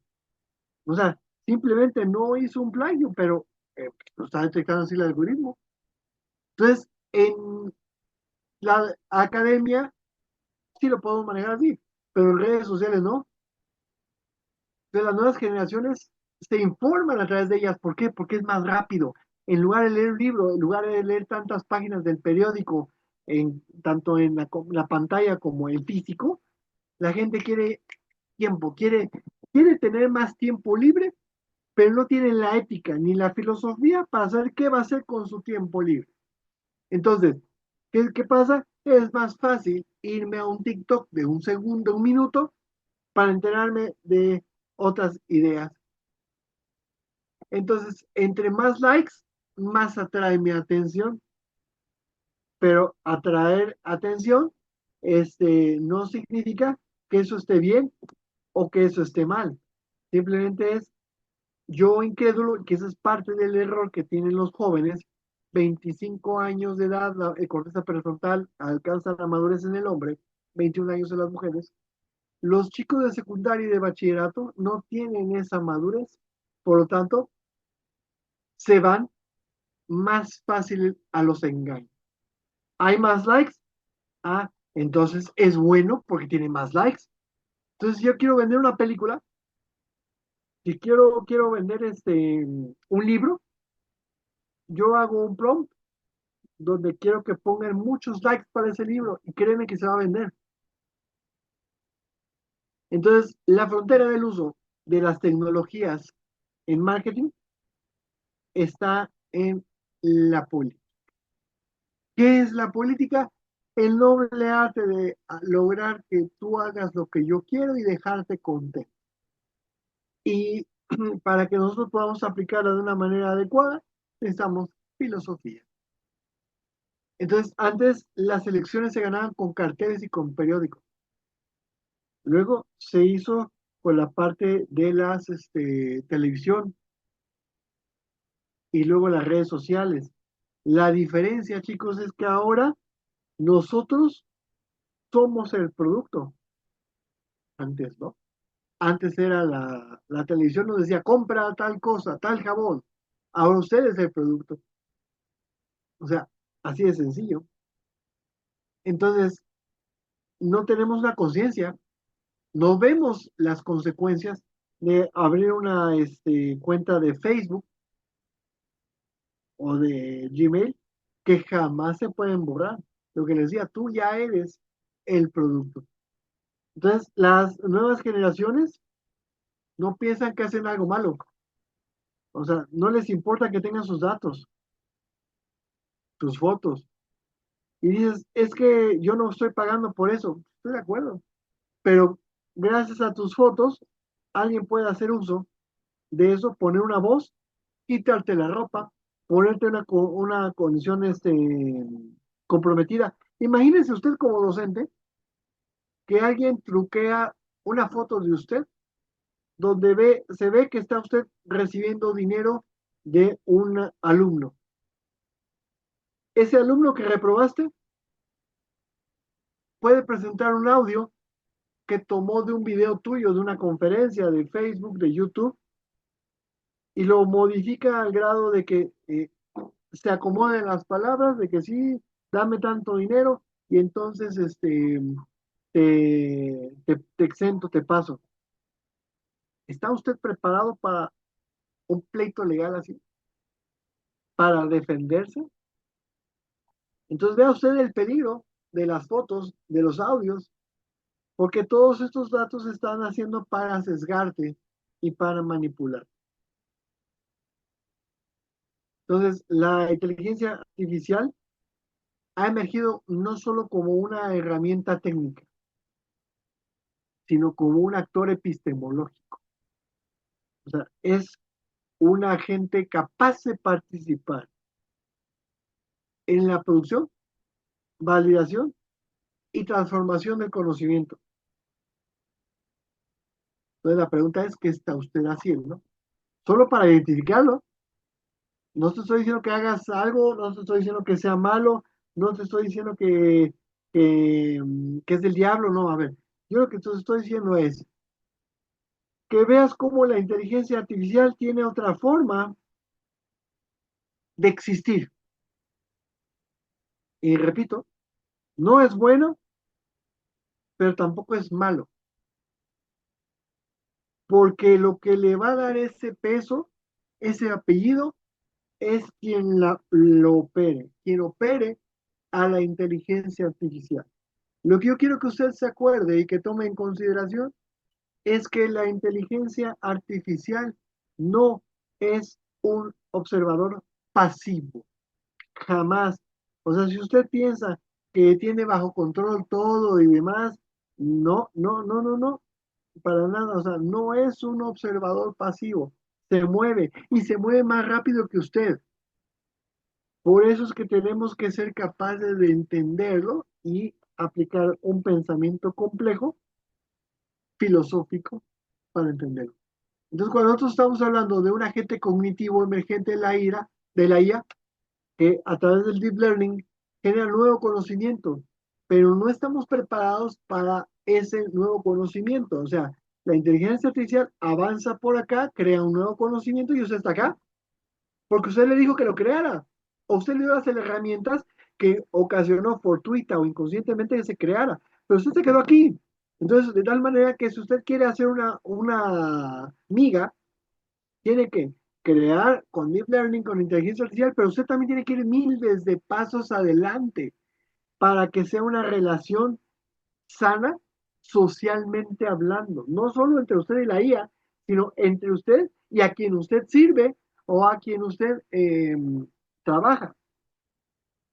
O sea, simplemente no hizo un plagio, pero lo está detectando así el algoritmo. Entonces, en la academia sí lo podemos manejar así, pero en redes sociales no. Entonces, las nuevas generaciones se informan a través de ellas. ¿Por qué? Porque es más rápido. En lugar de leer un libro, en lugar de leer tantas páginas del periódico, tanto en la pantalla como en físico, la gente quiere tiempo, quiere tener más tiempo libre, pero no tiene la ética ni la filosofía para saber qué va a hacer con su tiempo libre. Entonces, ¿qué pasa? Es más fácil irme a un TikTok de un segundo, un minuto, para enterarme de otras ideas. Entonces, entre más likes, más atrae mi atención, pero atraer atención no significa que eso esté bien o que eso esté mal. Simplemente es yo incrédulo, que esa es parte del error que tienen los jóvenes. 25 años de edad, la corteza prefrontal alcanza la madurez en el hombre, 21 años en las mujeres. Los chicos de secundaria y de bachillerato no tienen esa madurez, por lo tanto, se van más fácil a los engaños. Hay más likes, entonces es bueno porque tiene más likes. Entonces, si yo quiero vender una película, si quiero vender un libro, yo hago un prompt donde quiero que pongan muchos likes para ese libro y créeme que se va a vender. Entonces, la frontera del uso de las tecnologías en marketing está en la política. ¿Qué es la política? El noble arte de lograr que tú hagas lo que yo quiero y dejarte contento. Y para que nosotros podamos aplicarla de una manera adecuada, necesitamos filosofía. Entonces, antes las elecciones se ganaban con carteles y con periódicos. Luego se hizo con la parte de las televisión y luego las redes sociales. La diferencia, chicos, es que ahora nosotros somos el producto. Antes, ¿no? Antes era la televisión nos decía, compra tal cosa, tal jabón. Ahora usted es el producto. O sea, así de sencillo. Entonces, no tenemos una conciencia, no vemos las consecuencias de abrir una cuenta de Facebook o de Gmail que jamás se pueden borrar. Lo que les decía, tú ya eres el producto. Entonces, las nuevas generaciones no piensan que hacen algo malo. O sea, no les importa que tengan sus datos, tus fotos. Y dices, es que yo no estoy pagando por eso. Estoy de acuerdo. Pero gracias a tus fotos, alguien puede hacer uso de eso, poner una voz, quitarte la ropa. ponerte una condición comprometida. Imagínese usted como docente que alguien truquea una foto de usted donde se ve que está usted recibiendo dinero de un alumno. Ese alumno que reprobaste puede presentar un audio que tomó de un video tuyo, de una conferencia, de Facebook, de YouTube, y lo modifica al grado de que se acomoden las palabras, de que sí, dame tanto dinero, y entonces te exento, te paso. ¿Está usted preparado para un pleito legal así? ¿Para defenderse? Entonces vea usted el peligro de las fotos, de los audios, porque todos estos datos se están haciendo para sesgarte y para manipular. Entonces, la inteligencia artificial ha emergido no solo como una herramienta técnica, sino como un actor epistemológico. O sea, es un agente capaz de participar en la producción, validación y transformación del conocimiento. Entonces, la pregunta es, ¿qué está usted haciendo? Solo para identificarlo. No te estoy diciendo que hagas algo, no te estoy diciendo que sea malo, no te estoy diciendo que es del diablo, no, a ver, yo lo que te estoy diciendo es que veas cómo la inteligencia artificial tiene otra forma de existir. Y repito, no es bueno, pero tampoco es malo, porque lo que le va a dar ese peso, ese apellido, es quien lo opere, quien opere a la inteligencia artificial. Lo que yo quiero que usted se acuerde y que tome en consideración es que la inteligencia artificial no es un observador pasivo, jamás. O sea, si usted piensa que tiene bajo control todo y demás, no, no, no, no, no, para nada. O sea, no es un observador pasivo, se mueve y se mueve más rápido que usted. Por eso es que tenemos que ser capaces de entenderlo y aplicar un pensamiento complejo, filosófico, para entenderlo. Entonces, cuando nosotros estamos hablando de un agente cognitivo emergente de la IA, que a través del deep learning genera nuevo conocimiento, pero no estamos preparados para ese nuevo conocimiento. O sea, la inteligencia artificial avanza por acá, crea un nuevo conocimiento y usted está acá, porque usted le dijo que lo creara, o usted le dio las herramientas que ocasionó fortuita o inconscientemente que se creara, pero usted se quedó aquí. Entonces, de tal manera que si usted quiere hacer una miga, tiene que crear con Deep Learning, con inteligencia artificial, pero usted también tiene que ir miles de pasos adelante para que sea una relación sana socialmente hablando, no solo entre usted y la IA, sino entre usted y a quien usted sirve o a quien usted trabaja.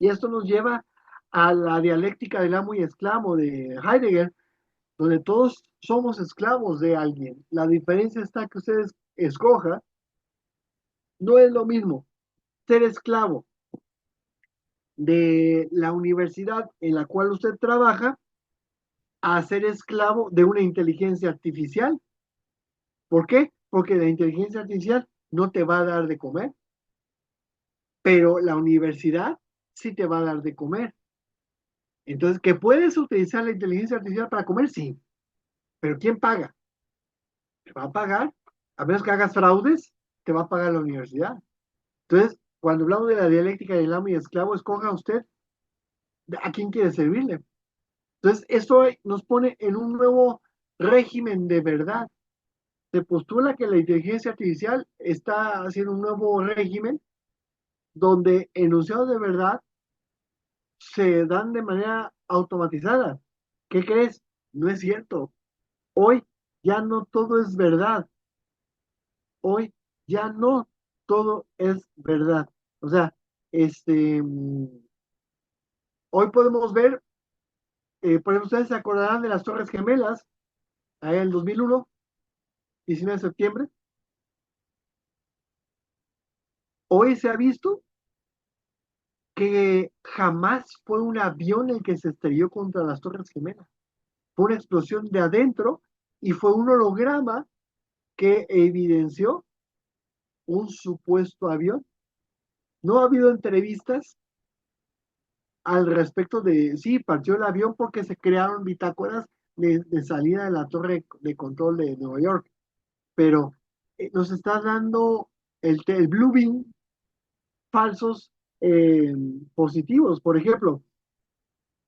Y esto nos lleva a la dialéctica del amo y esclavo de Heidegger, donde todos somos esclavos de alguien. La diferencia está que usted escoja, no es lo mismo ser esclavo de la universidad en la cual usted trabaja a ser esclavo de una inteligencia artificial. ¿Por qué? Porque la inteligencia artificial no te va a dar de comer, pero la universidad sí te va a dar de comer. Entonces, ¿que puedes utilizar la inteligencia artificial para comer? Sí, pero ¿quién paga? ¿Te va a pagar? A menos que hagas fraudes, te va a pagar la universidad. Entonces, cuando hablamos de la dialéctica del amo y esclavo, escoja usted a quién quiere servirle. Entonces, esto nos pone en un nuevo régimen de verdad. Se postula que la inteligencia artificial está haciendo un nuevo régimen donde enunciados de verdad se dan de manera automatizada. ¿Qué crees? No es cierto. Hoy ya no todo es verdad. Hoy ya no todo es verdad. O sea, hoy podemos ver, por ejemplo, ustedes se acordarán de las Torres Gemelas, allá en el 2001, 19 de septiembre. Hoy se ha visto que jamás fue un avión el que se estrelló contra las Torres Gemelas. Fue una explosión de adentro y fue un holograma que evidenció un supuesto avión. No ha habido entrevistas al respecto de, sí, partió el avión porque se crearon bitácoras de salida de la torre de control de Nueva York, pero nos está dando el Blue Beam falsos positivos. Por ejemplo,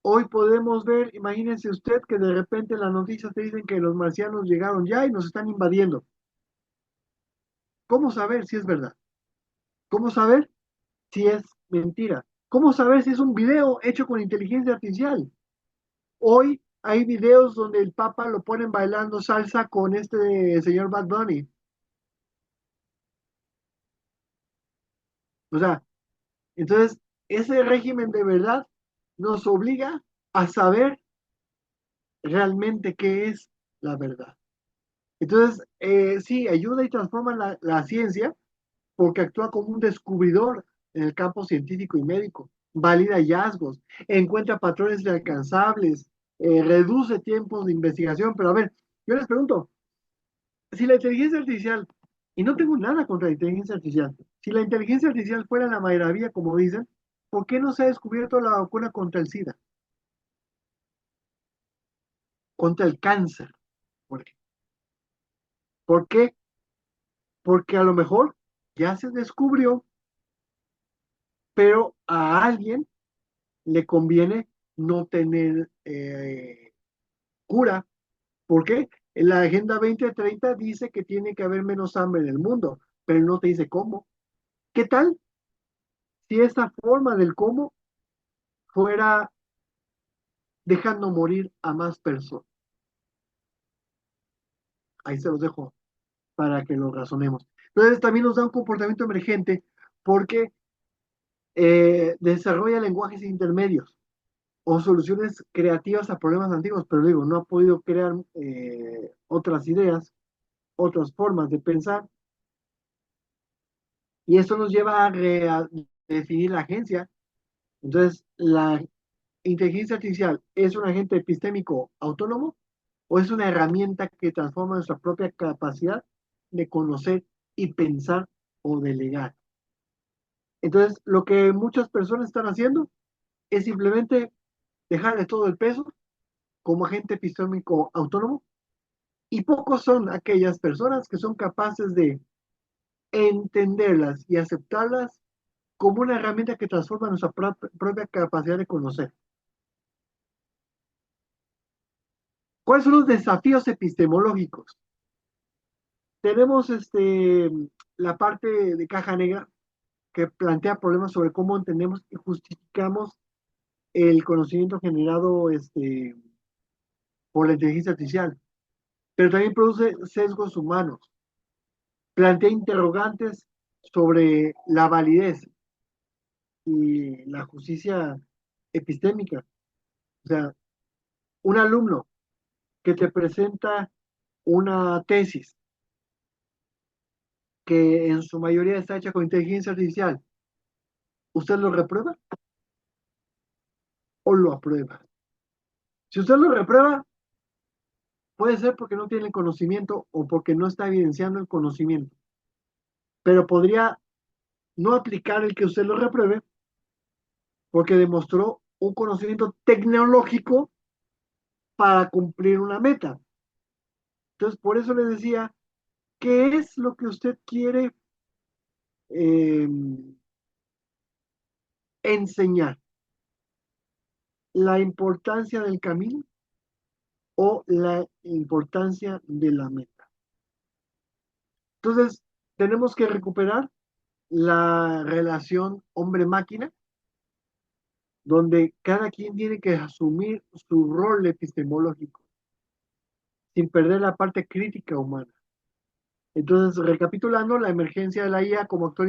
hoy podemos ver, imagínense usted que de repente las noticias te dicen que los marcianos llegaron ya y nos están invadiendo. ¿Cómo saber si es verdad? ¿Cómo saber si es mentira? ¿Cómo saber si es un video hecho con inteligencia artificial? Hoy hay videos donde el Papa lo ponen bailando salsa con este señor Bad Bunny. O sea, entonces ese régimen de verdad nos obliga a saber realmente qué es la verdad. Entonces, sí, ayuda y transforma la ciencia porque actúa como un descubridor en el campo científico y médico, valida hallazgos, encuentra patrones inalcanzables, reduce tiempos de investigación. Pero a ver, yo les pregunto, si la inteligencia artificial, y no tengo nada contra la inteligencia artificial, si la inteligencia artificial fuera la maravilla, como dicen, ¿por qué no se ha descubierto la vacuna contra el SIDA, contra el cáncer? ¿Por qué? ¿Por qué? Porque a lo mejor ya se descubrió, pero a alguien le conviene no tener cura. ¿Por qué? En la Agenda 2030 dice que tiene que haber menos hambre en el mundo, pero no te dice cómo. ¿Qué tal si esta forma del cómo fuera dejando morir a más personas? Ahí se los dejo para que lo razonemos. Entonces también nos da un comportamiento emergente porque desarrolla lenguajes intermedios o soluciones creativas a problemas antiguos, pero digo, no ha podido crear otras ideas, otras formas de pensar, y eso nos lleva a definir la agencia. Entonces, ¿la inteligencia artificial es un agente epistémico autónomo o es una herramienta que transforma nuestra propia capacidad de conocer y pensar o delegar? Entonces, lo que muchas personas están haciendo es simplemente dejarle todo el peso como agente epistémico autónomo, y pocos son aquellas personas que son capaces de entenderlas y aceptarlas como una herramienta que transforma nuestra propia capacidad de conocer. ¿Cuáles son los desafíos epistemológicos? Tenemos la parte de caja negra que plantea problemas sobre cómo entendemos y justificamos el conocimiento generado por la inteligencia artificial, pero también produce sesgos humanos, plantea interrogantes sobre la validez y la justicia epistémica. O sea, un alumno que te presenta una tesis que en su mayoría está hecha con inteligencia artificial, ¿usted lo reprueba o lo aprueba? Si usted lo reprueba, puede ser porque no tiene el conocimiento o porque no está evidenciando el conocimiento, pero podría no aplicar el que usted lo repruebe porque demostró un conocimiento tecnológico para cumplir una meta. Entonces, por eso les decía, ¿qué es lo que usted quiere eh, enseñar? ¿La importancia del camino o la importancia de la meta? Entonces, tenemos que recuperar la relación hombre-máquina, donde cada quien tiene que asumir su rol epistemológico, sin perder la parte crítica humana. Entonces, recapitulando, la emergencia de la IA como actor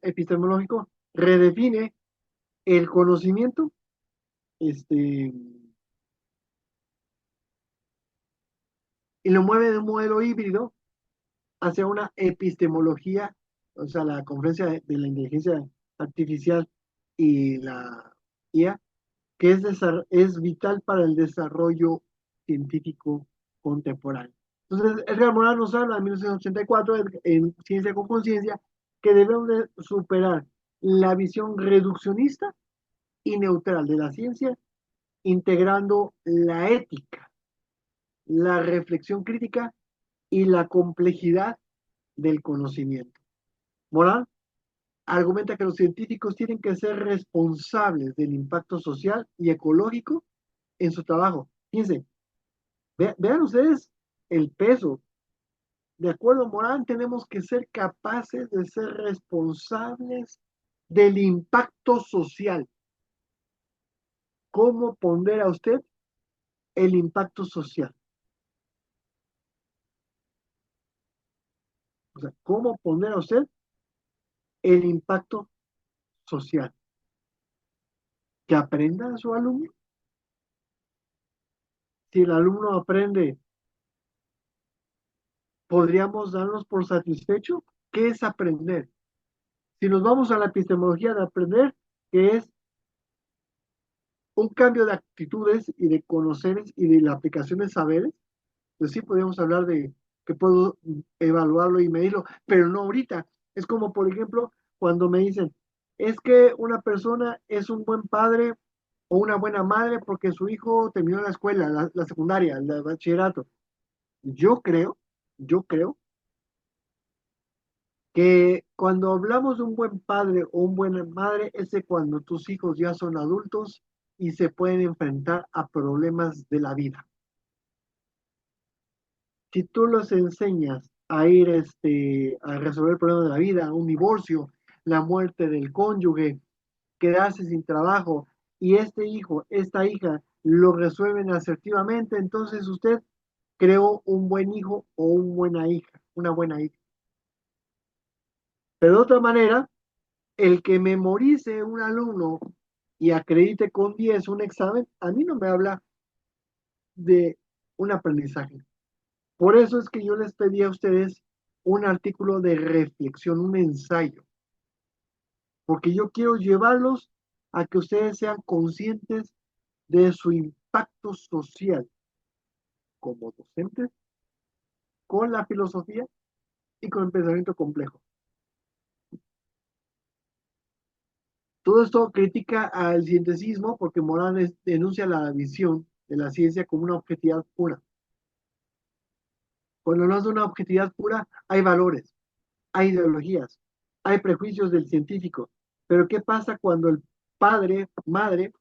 epistemológico redefine el conocimiento, este, y lo mueve de un modelo híbrido hacia una epistemología o sea, la conferencia de la inteligencia artificial y la IA, que es vital para el desarrollo científico contemporáneo. Entonces, Edgar Morin nos habla en 1984 en Ciencia con Conciencia que debemos de superar la visión reduccionista y neutral de la ciencia, integrando la ética, la reflexión crítica y la complejidad del conocimiento. Morin argumenta que los científicos tienen que ser responsables del impacto social y ecológico en su trabajo. Fíjense, vean ustedes el peso. De acuerdo a Morán, tenemos que ser capaces de ser responsables del impacto social. ¿Cómo pondera usted el impacto social? O sea, ¿cómo pondera usted el impacto social? Que aprenda a su alumno. Si el alumno aprende, ¿podríamos darnos por satisfecho? ¿Qué es aprender? Si nos vamos a la epistemología de aprender, que es un cambio de actitudes y de conoceres y de la aplicación de saberes, pues sí podemos hablar de que puedo evaluarlo y medirlo, pero no ahorita. Es como, por ejemplo, cuando me dicen, es que una persona es un buen padre o una buena madre porque su hijo terminó la escuela, la secundaria, el bachillerato. Yo creo, yo creo que cuando hablamos de un buen padre o un buena madre, es de cuando tus hijos ya son adultos y se pueden enfrentar a problemas de la vida. Si tú los enseñas a ir a resolver problemas de la vida, un divorcio, la muerte del cónyuge, quedarse sin trabajo, y este hijo, esta hija lo resuelven asertivamente, entonces usted creó un buen hijo o una buena hija, una buena hija. Pero de otra manera, el que memorice un alumno y acredite con 10 un examen, a mí no me habla de un aprendizaje. Por eso es que yo les pedí a ustedes un artículo de reflexión, un ensayo, porque yo quiero llevarlos a que ustedes sean conscientes de su impacto social como docentes, con la filosofía y con el pensamiento complejo. Todo esto critica al cientificismo porque Morales denuncia la visión de la ciencia como una objetividad pura. Cuando no es una objetividad pura, hay valores, hay ideologías, hay prejuicios del científico. Pero ¿qué pasa cuando el padre, madre,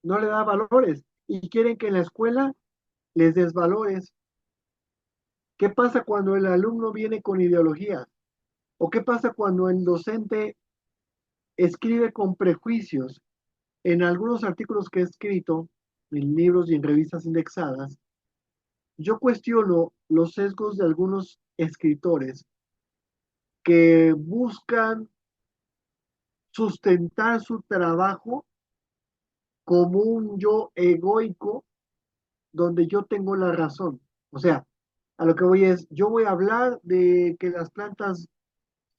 no le da valores y quieren que en la escuela les des valores? ¿Qué pasa cuando el alumno viene con ideología? ¿O qué pasa cuando el docente escribe con prejuicios? En algunos artículos que he escrito, en libros y en revistas indexadas, yo cuestiono los sesgos de algunos escritores que buscan sustentar su trabajo como un yo egoico donde yo tengo la razón. O sea, a lo que voy es, yo voy a hablar de que las plantas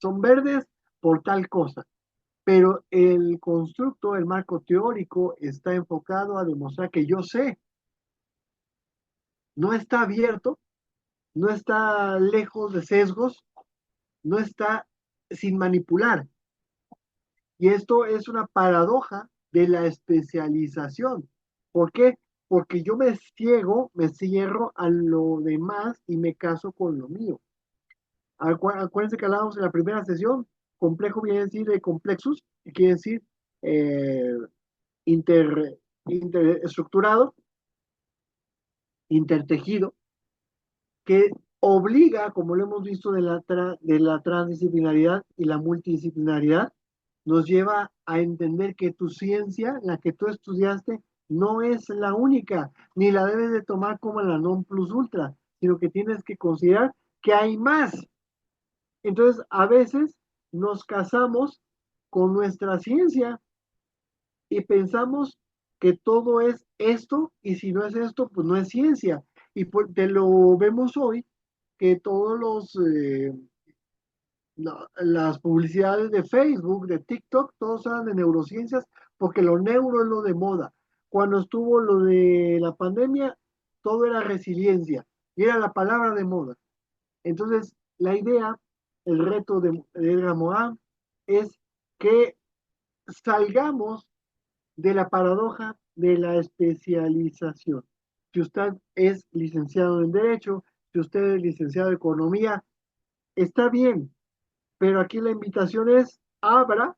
son verdes por tal cosa, pero el constructo, el marco teórico está enfocado a demostrar que yo sé, no está abierto, no está lejos de sesgos, no está sin manipular. Y esto es una paradoja de la especialización. ¿Por qué? Porque yo me ciego, me cierro a lo demás y me caso con lo mío. Acuérdense que hablábamos en la primera sesión, complejo viene a decir de complexus, que quiere decir eh, inter, interestructurado, intertejido, que obliga, como lo hemos visto de la transdisciplinaridad y la multidisciplinaridad, nos lleva a entender que tu ciencia, la que tú estudiaste, no es la única, ni la debes de tomar como la non plus ultra, sino que tienes que considerar que hay más. Entonces, a veces nos casamos con nuestra ciencia y pensamos que todo es esto, y si no es esto, pues no es ciencia. Y te lo vemos hoy, que todos los No, las publicidades de Facebook, de TikTok, todos hablan de neurociencias porque lo neuro es lo de moda. Cuando estuvo lo de la pandemia, todo era resiliencia y era la palabra de moda. Entonces, la idea, el reto de Edgar Morin es que salgamos de la paradoja de la especialización. Si usted es licenciado en Derecho, si usted es licenciado en Economía, está bien, pero aquí la invitación es, abra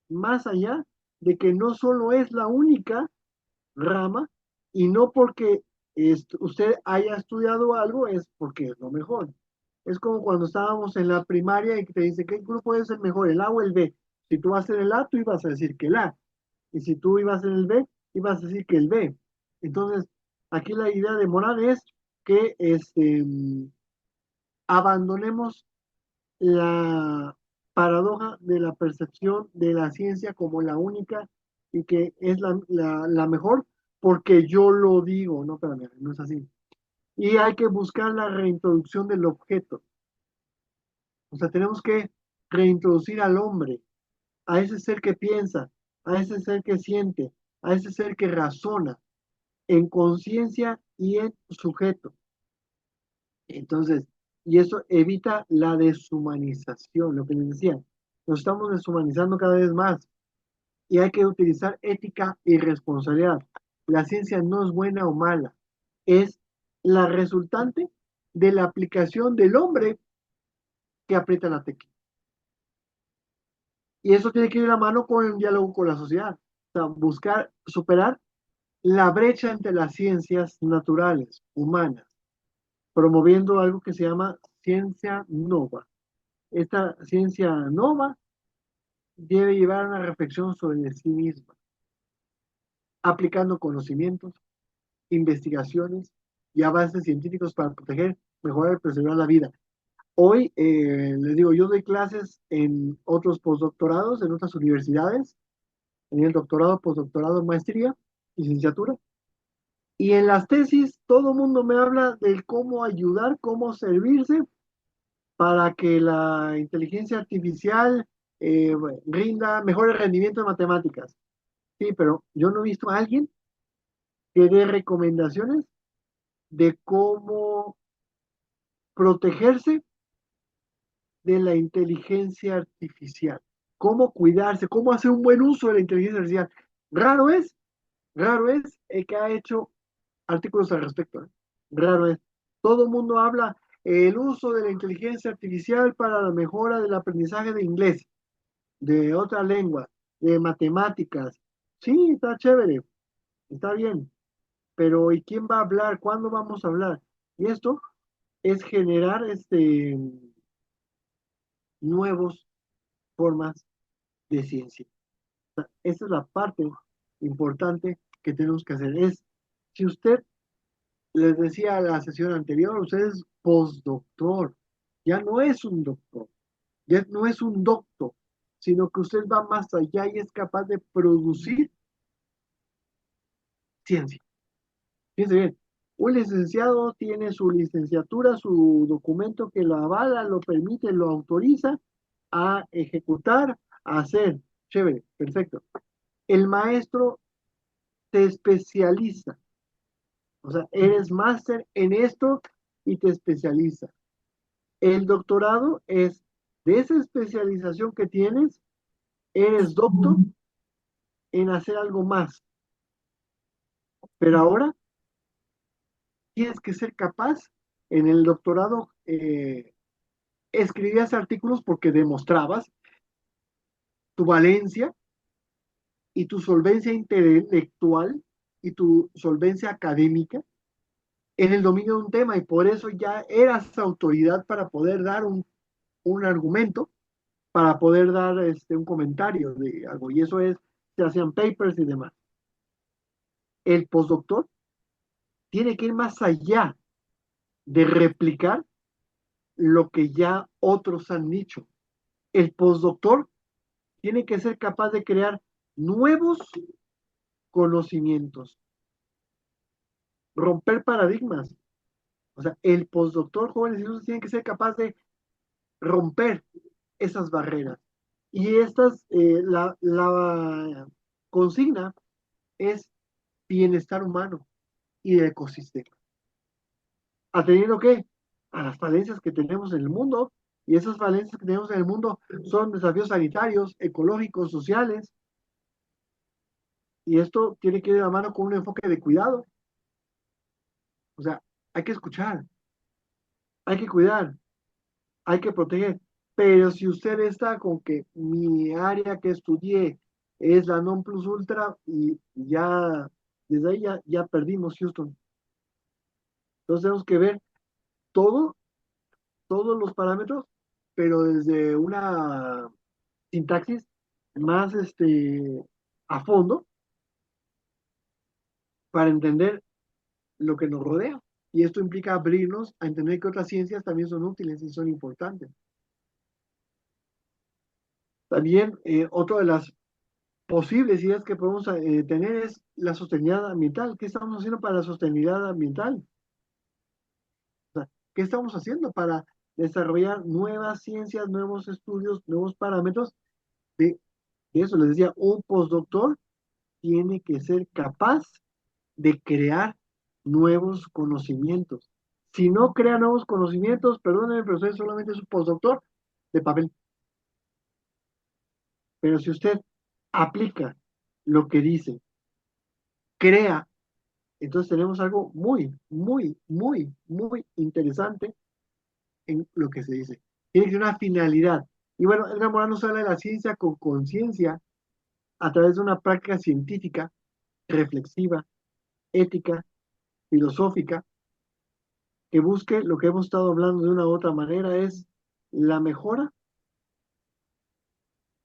más allá de que no solo es la única rama y no porque usted haya estudiado algo es porque es lo mejor. Es como cuando estábamos en la primaria y que te dice, ¿qué grupo es el mejor, el A o el B? Si tú vas en el A, tú ibas a decir que el A. Y si tú ibas en el B, ibas a decir que el B. Entonces, aquí la idea de Morán es que abandonemos la paradoja de la percepción de la ciencia como la única y que es la mejor porque yo lo digo, no, pero no es así. Y hay que buscar la reintroducción del objeto. O sea, tenemos que reintroducir al hombre, a ese ser que piensa, a ese ser que siente, a ese ser que razona en conciencia y en sujeto. Entonces, y eso evita la deshumanización, lo que les decía. Nos estamos deshumanizando cada vez más y hay que utilizar ética y responsabilidad. La ciencia no es buena o mala, es la resultante de la aplicación del hombre que aprieta la tecla. Y eso tiene que ir a la mano con el diálogo con la sociedad. O sea, buscar superar la brecha entre las ciencias naturales, humanas, promoviendo algo que se llama ciencia nova. Esta ciencia nova debe llevar a una reflexión sobre sí misma, aplicando conocimientos, investigaciones y avances científicos para proteger, mejorar y preservar la vida. Hoy, les digo, yo doy clases en otros postdoctorados, en otras universidades, en el doctorado, postdoctorado, maestría, licenciatura, y en las tesis todo el mundo me habla del cómo ayudar, cómo servirse para que la inteligencia artificial eh, rinda mejores rendimientos en matemáticas. Sí, pero yo no he visto a alguien que dé recomendaciones de cómo protegerse de la inteligencia artificial, cómo cuidarse, cómo hacer un buen uso de la inteligencia artificial. Raro es, raro es el que ha hecho artículos al respecto. ¿Eh? Raro es. Todo el mundo habla el uso de la inteligencia artificial para la mejora del aprendizaje de inglés, de otra lengua, de matemáticas. Sí, está chévere, está bien, pero ¿y quién va a hablar? ¿Cuándo vamos a hablar? Y esto es generar nuevas formas de ciencia. Esa es la parte importante que tenemos que hacer. Es, si usted, les decía la sesión anterior, usted es postdoctor, ya no es un doctor, ya no es un doctor, sino que usted va más allá y es capaz de producir ciencia. Fíjense bien, un licenciado tiene su licenciatura, su documento que lo avala, lo permite, lo autoriza a ejecutar, a hacer. Chévere, perfecto. El maestro te especializa, o sea, eres máster en esto y te especializa. El doctorado es de esa especialización que tienes, eres doctor en hacer algo más, pero ahora tienes que ser capaz en el doctorado. Escribías artículos porque demostrabas tu valencia y tu solvencia intelectual y tu solvencia académica en el dominio de un tema y por eso ya eras autoridad para poder dar un argumento, para poder dar un comentario de algo y eso es, se hacían papers y demás. El postdoctor tiene que ir más allá de replicar lo que ya otros han dicho. El postdoctor tiene que ser capaz de crear nuevos conocimientos, romper paradigmas. O sea, el postdoctor, jóvenes y adultos, tiene que ser capaz de romper. esas barreras. Y la consigna es bienestar humano y de ecosistema. Atendiendo qué? A las falencias que tenemos en el mundo, y esas falencias que tenemos en el mundo son desafíos sanitarios, ecológicos, sociales, y esto tiene que ir de la mano con un enfoque de cuidado. O sea, hay que escuchar, hay que cuidar, hay que proteger. Pero si usted está con que mi área que estudié es la non plus ultra y ya, desde ahí ya perdimos Houston. Entonces tenemos que ver todo, todos los parámetros, pero desde una sintaxis más a fondo para entender lo que nos rodea. Y esto implica abrirnos a entender que otras ciencias también son útiles y son importantes. También otra de las posibles ideas que podemos tener es la sostenibilidad ambiental. ¿Qué estamos haciendo para la sostenibilidad ambiental? O sea, ¿qué estamos haciendo para desarrollar nuevas ciencias, nuevos estudios, nuevos parámetros? De eso les decía, un postdoctor tiene que ser capaz de crear nuevos conocimientos. Si no crea nuevos conocimientos, perdónenme, pero usted solamente es un postdoctor de papel. Pero si usted aplica lo que dice, crea, entonces tenemos algo muy, muy, muy, muy interesante en lo que se dice. Tiene que ser una finalidad. Y bueno, Edgar Morin nos habla de la ciencia con conciencia a través de una práctica científica, reflexiva, ética, filosófica, que busque lo que hemos estado hablando de una u otra manera, es la mejora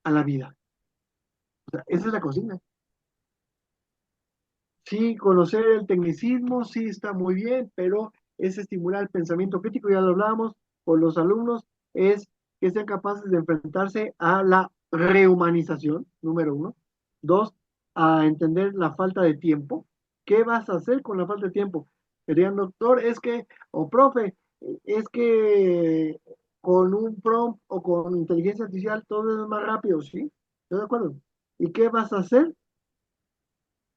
a la vida. O sea, esa es la consigna. Sí, conocer el tecnicismo, sí está muy bien, pero es estimular el pensamiento crítico, ya lo hablábamos con los alumnos, es que sean capaces de enfrentarse a la rehumanización, número uno. Dos, a entender la falta de tiempo. ¿Qué vas a hacer con la falta de tiempo? Serían doctor, es que, o profe, es que con un prompt o con inteligencia artificial todo es más rápido, ¿sí? Estoy de acuerdo. ¿Y qué vas a hacer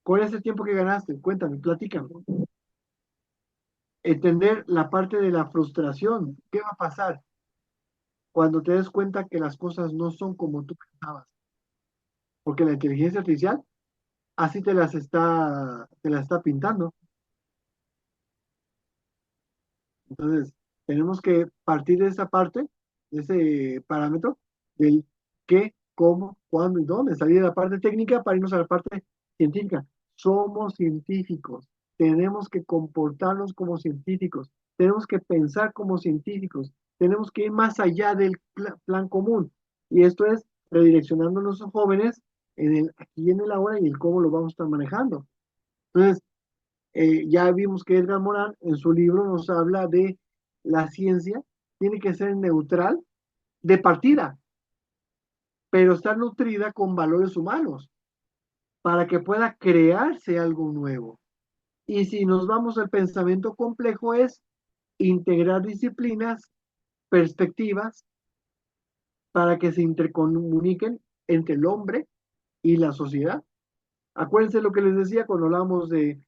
con ese tiempo que ganaste? Cuéntame, platícame. Entender la parte de la frustración. ¿Qué va a pasar cuando te des cuenta que las cosas no son como tú pensabas? Porque la inteligencia artificial así te las está pintando. Entonces, tenemos que partir de esa parte, de ese parámetro, del qué, cómo, cuándo y dónde. Salir de la parte técnica para irnos a la parte científica. Somos científicos, tenemos que comportarnos como científicos, tenemos que pensar como científicos, tenemos que ir más allá del plan común. Y esto es redireccionando a nuestros jóvenes en el aquí y en el ahora y el cómo lo vamos a estar manejando. Entonces, ya vimos que Edgar Morin en su libro nos habla de la ciencia, tiene que ser neutral de partida, pero estar nutrida con valores humanos para que pueda crearse algo nuevo. Y si nos vamos al pensamiento complejo es integrar disciplinas, perspectivas, para que se intercomuniquen entre el hombre y la sociedad. Acuérdense lo que les decía cuando hablamos de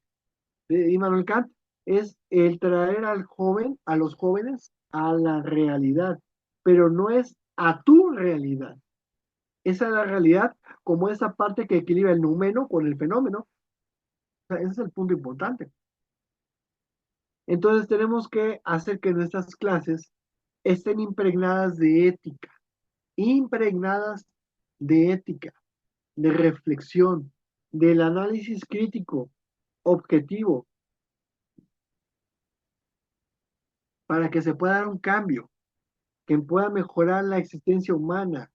Immanuel Kant, es el traer al joven, a los jóvenes, a la realidad, pero no es a tu realidad. Esa es la realidad como esa parte que equilibra el número con el fenómeno. O sea, ese es el punto importante. Entonces tenemos que hacer que nuestras clases estén impregnadas de ética, de reflexión, del análisis crítico, objetivo, para que se pueda dar un cambio, que pueda mejorar la existencia humana,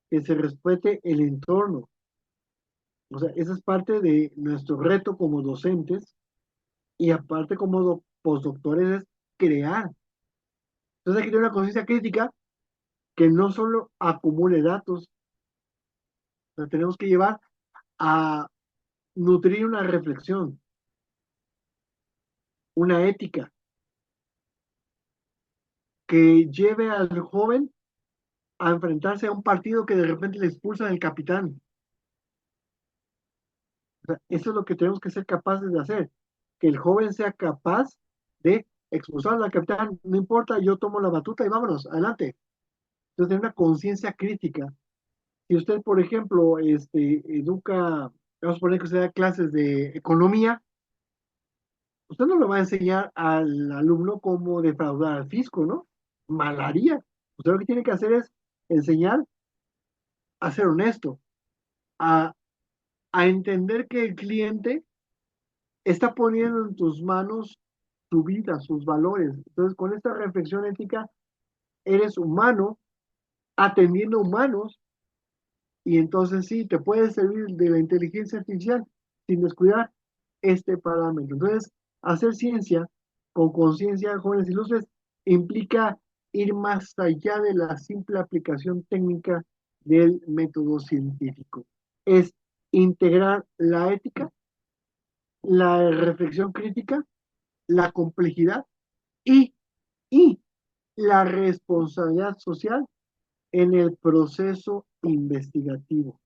que se respete el entorno. O sea, esa es parte de nuestro reto como docentes y aparte como postdoctores es crear. Entonces hay que tener una conciencia crítica que no solo acumule datos, la tenemos que llevar a nutrir una reflexión, una ética que lleve al joven a enfrentarse a un partido que de repente le expulsan al capitán. O sea, eso es lo que tenemos que ser capaces de hacer, que el joven sea capaz de expulsar al capitán, no importa, yo tomo la batuta y vámonos, adelante. Entonces, tener una conciencia crítica. Si usted, por ejemplo, educa, vamos a poner que usted da clases de economía, usted no le va a enseñar al alumno cómo defraudar al fisco, ¿no? Malaría. Usted lo que tiene que hacer es enseñar a ser honesto, a, a entender que el cliente está poniendo en tus manos su vida, sus valores. Entonces, con esta reflexión ética, eres humano, atendiendo humanos, y entonces sí, te puede servir de la inteligencia artificial sin descuidar este parámetro. Entonces, hacer ciencia con conciencia, jóvenes ilustres, implica ir más allá de la simple aplicación técnica del método científico. Es integrar la ética, la reflexión crítica, la complejidad y, y la responsabilidad social en el proceso investigativo.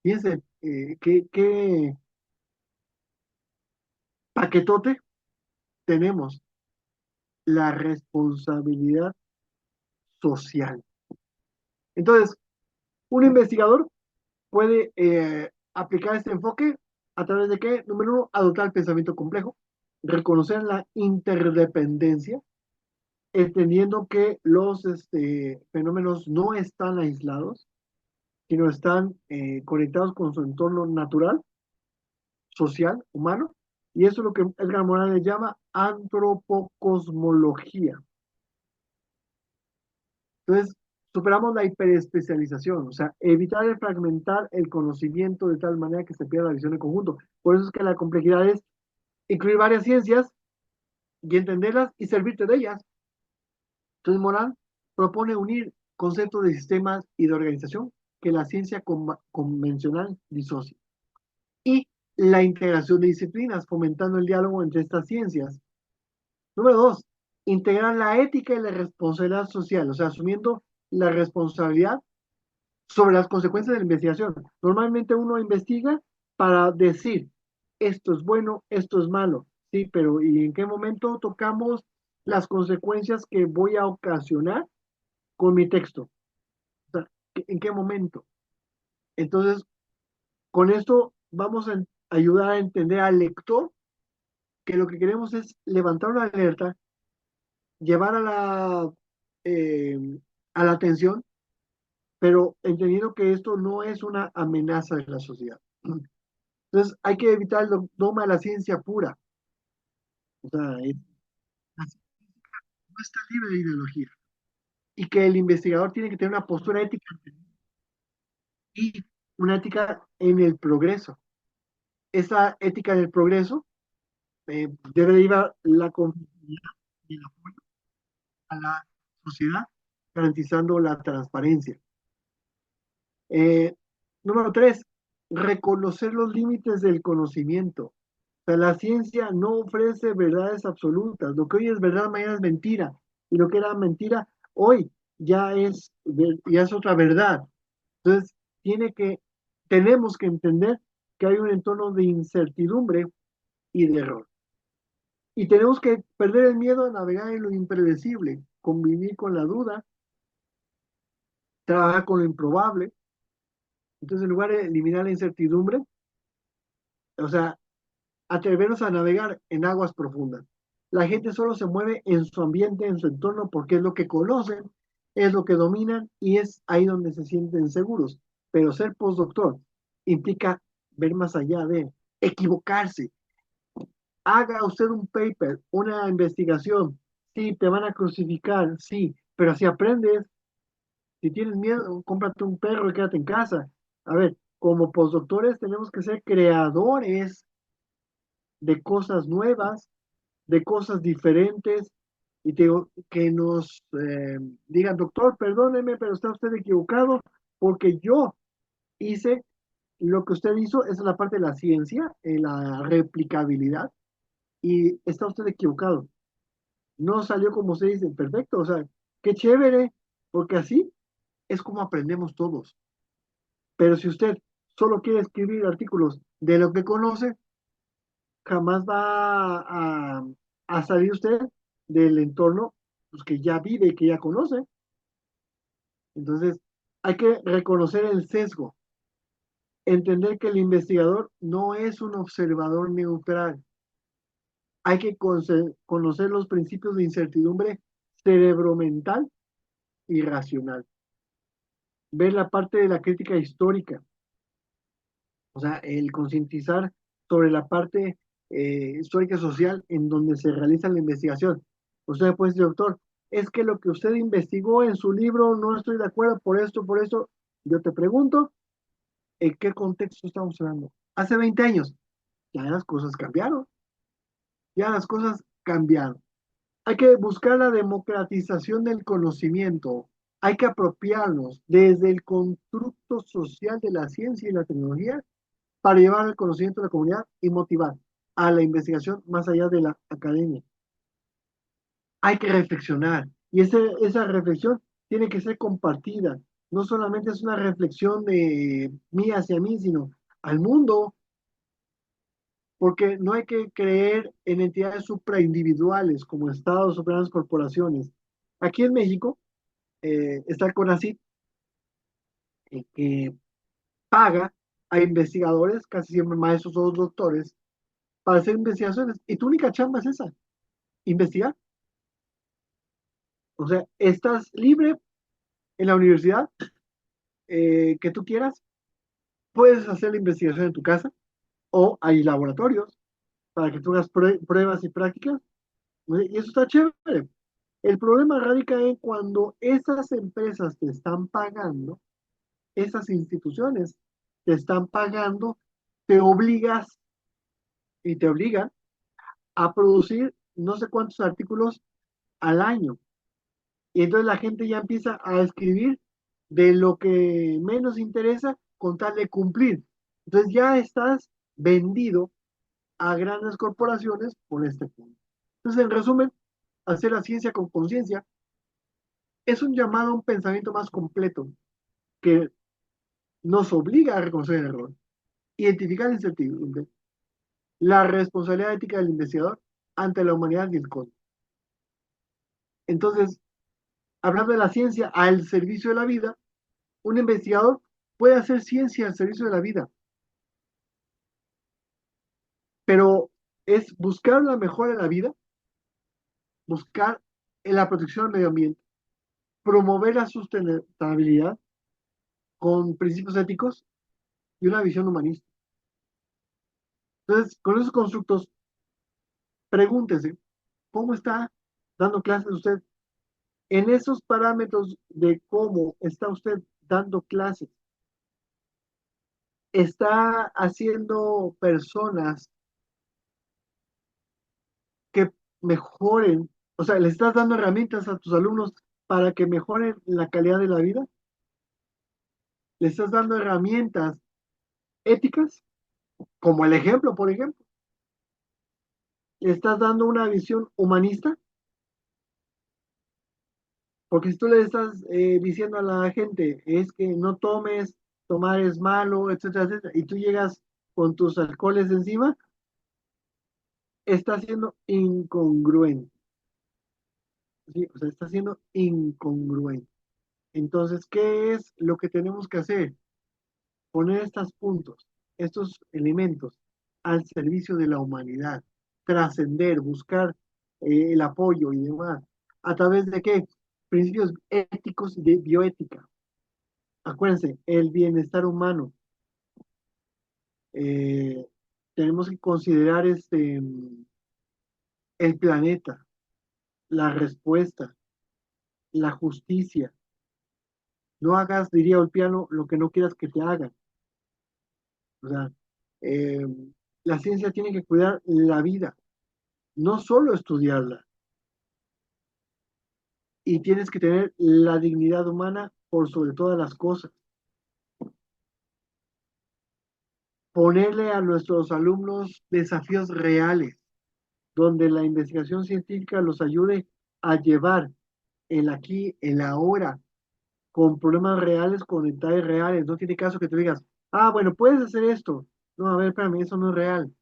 Fíjense, qué paquetote tenemos, la responsabilidad social. Entonces, un investigador puede aplicar este enfoque a través de qué, número uno, adoptar el pensamiento complejo, reconocer la interdependencia, entendiendo que los fenómenos no están aislados, sino están conectados con su entorno natural, social, humano, y eso es lo que Edgar Morales llama antropocosmología. Entonces, superamos la hiperespecialización, o sea, evitar el fragmentar el conocimiento de tal manera que se pierda la visión de conjunto. Por eso es que la complejidad es incluir varias ciencias y entenderlas y servirte de ellas. Entonces, Morán propone unir conceptos de sistemas y de organización que la ciencia convencional disocia. Y la integración de disciplinas, fomentando el diálogo entre estas ciencias. Número dos, integrar la ética y la responsabilidad social, o sea, asumiendo la responsabilidad sobre las consecuencias de la investigación. Normalmente uno investiga para decir, esto es bueno, esto es malo, sí, pero ¿y en qué momento tocamos las consecuencias que voy a ocasionar con mi texto? O sea, ¿en qué momento? Entonces, con esto vamos a ayudar a entender al lector que lo que queremos es levantar una alerta, llevar eh, a la atención, pero entendiendo que esto no es una amenaza de la sociedad. Entonces hay que evitar el dogma de la ciencia pura. O sea, la ciencia no está libre de ideología. Y que el investigador tiene que tener una postura ética y una ética en el progreso. Esa ética en el progreso debe llevar la confiabilidad y el apoyo a la sociedad, garantizando la transparencia. Eh, Número tres, reconocer los límites del conocimiento. O sea, la ciencia no ofrece verdades absolutas. Lo que hoy es verdad, mañana es mentira. Y lo que era mentira, hoy ya es otra verdad. Entonces, tenemos que entender que hay un entorno de incertidumbre y de error. Y tenemos que perder el miedo a navegar en lo impredecible, convivir con la duda, trabajar con lo improbable. Entonces, en lugar de eliminar la incertidumbre, o sea, atrevernos a navegar en aguas profundas. La gente solo se mueve en su ambiente, en su entorno, porque es lo que conocen, es lo que dominan y es ahí donde se sienten seguros. Pero ser postdoctor implica ver más allá de equivocarse. Haga usted un paper, una investigación. Sí, te van a crucificar, sí, pero si aprendes, si tienes miedo, cómprate un perro y quédate en casa. A ver, como postdoctores tenemos que ser creadores de cosas nuevas, de cosas diferentes, y te digo, que nos digan, doctor, perdóneme, pero está usted equivocado, porque yo hice lo que usted hizo, esa es la parte de la ciencia, la replicabilidad, y está usted equivocado. No salió como se dice, perfecto, o sea, qué chévere, porque así es como aprendemos todos. Pero si usted solo quiere escribir artículos de lo que conoce, jamás va a salir usted del entorno pues, que ya vive y que ya conoce. Entonces, hay que reconocer el sesgo, entender que el investigador no es un observador neutral. Hay que conocer los principios de incertidumbre cerebromental y racional. Ver la parte de la crítica histórica, o sea, el concientizar sobre la parte histórica y social en donde se realiza la investigación. Usted puede decir, doctor, es que lo que usted investigó en su libro no estoy de acuerdo por esto, por esto. Yo te pregunto, ¿en qué contexto estamos hablando? Hace 20 años, ya las cosas cambiaron, ya las cosas cambiaron. Hay que buscar la democratización del conocimiento, hay que apropiarnos desde el constructo social de la ciencia y la tecnología para llevar el conocimiento a la comunidad y motivar a la investigación más allá de la academia. Hay que reflexionar y esa reflexión tiene que ser compartida. No solamente es una reflexión de mí hacia mí, sino al mundo, porque no hay que creer en entidades supraindividuales como estados o grandes corporaciones. Aquí en México está el CONACYT, que paga a investigadores, casi siempre maestros o doctores, para hacer investigaciones. Y tu única chamba es esa, investigar. O sea, estás libre en la universidad que tú quieras, puedes hacer la investigación en tu casa o hay laboratorios para que tú hagas pruebas y prácticas. Y eso está chévere. El problema radica en cuando esas empresas te están pagando, esas instituciones te están pagando, te obligas y te obligan a producir no sé cuántos artículos al año. Y entonces la gente ya empieza a escribir de lo que menos interesa con tal de cumplir. Entonces ya estás vendido a grandes corporaciones por este punto. Entonces, en resumen, hacer la ciencia con conciencia es un llamado a un pensamiento más completo que nos obliga a reconocer el error, identificar la incertidumbre, la responsabilidad ética del investigador ante la humanidad y el código. Entonces, hablando de la ciencia al servicio de la vida, un investigador puede hacer ciencia al servicio de la vida, pero es buscar la mejora de la vida, buscar la protección del medio ambiente, promover la sustentabilidad con principios éticos y una visión humanista. Entonces, con esos constructos, pregúntese, ¿cómo está dando clases usted? En esos parámetros de cómo está usted dando clases, está haciendo personas que mejoren, o sea, le estás dando herramientas a tus alumnos para que mejoren la calidad de la vida, le estás dando herramientas éticas, como el ejemplo, por ejemplo, le estás dando una visión humanista, porque si tú le estás diciendo a la gente, es que no tomes, tomar es malo, etcétera, etcétera, y tú llegas con tus alcoholes encima, está siendo incongruente, ¿sí? O sea, está siendo incongruente. Entonces, ¿qué es lo que tenemos que hacer? Poner estos puntos, estos elementos al servicio de la humanidad, trascender, buscar el apoyo y demás. ¿A través de qué? Principios éticos y de bioética. Acuérdense, el bienestar humano. eh, Tenemos que considerar el planeta, la respuesta, la justicia. No hagas, diría Ulpiano, lo que no quieras que te hagan. O sea, eh, la ciencia tiene que cuidar la vida, no solo estudiarla. Y tienes que tener la dignidad humana por sobre todas las cosas. Ponerle a nuestros alumnos desafíos reales, donde la investigación científica los ayude a llevar el aquí, el ahora, con problemas reales, con detalles reales. No tiene caso que tú digas, bueno, puedes hacer esto. No, a ver, espérame, eso no es real.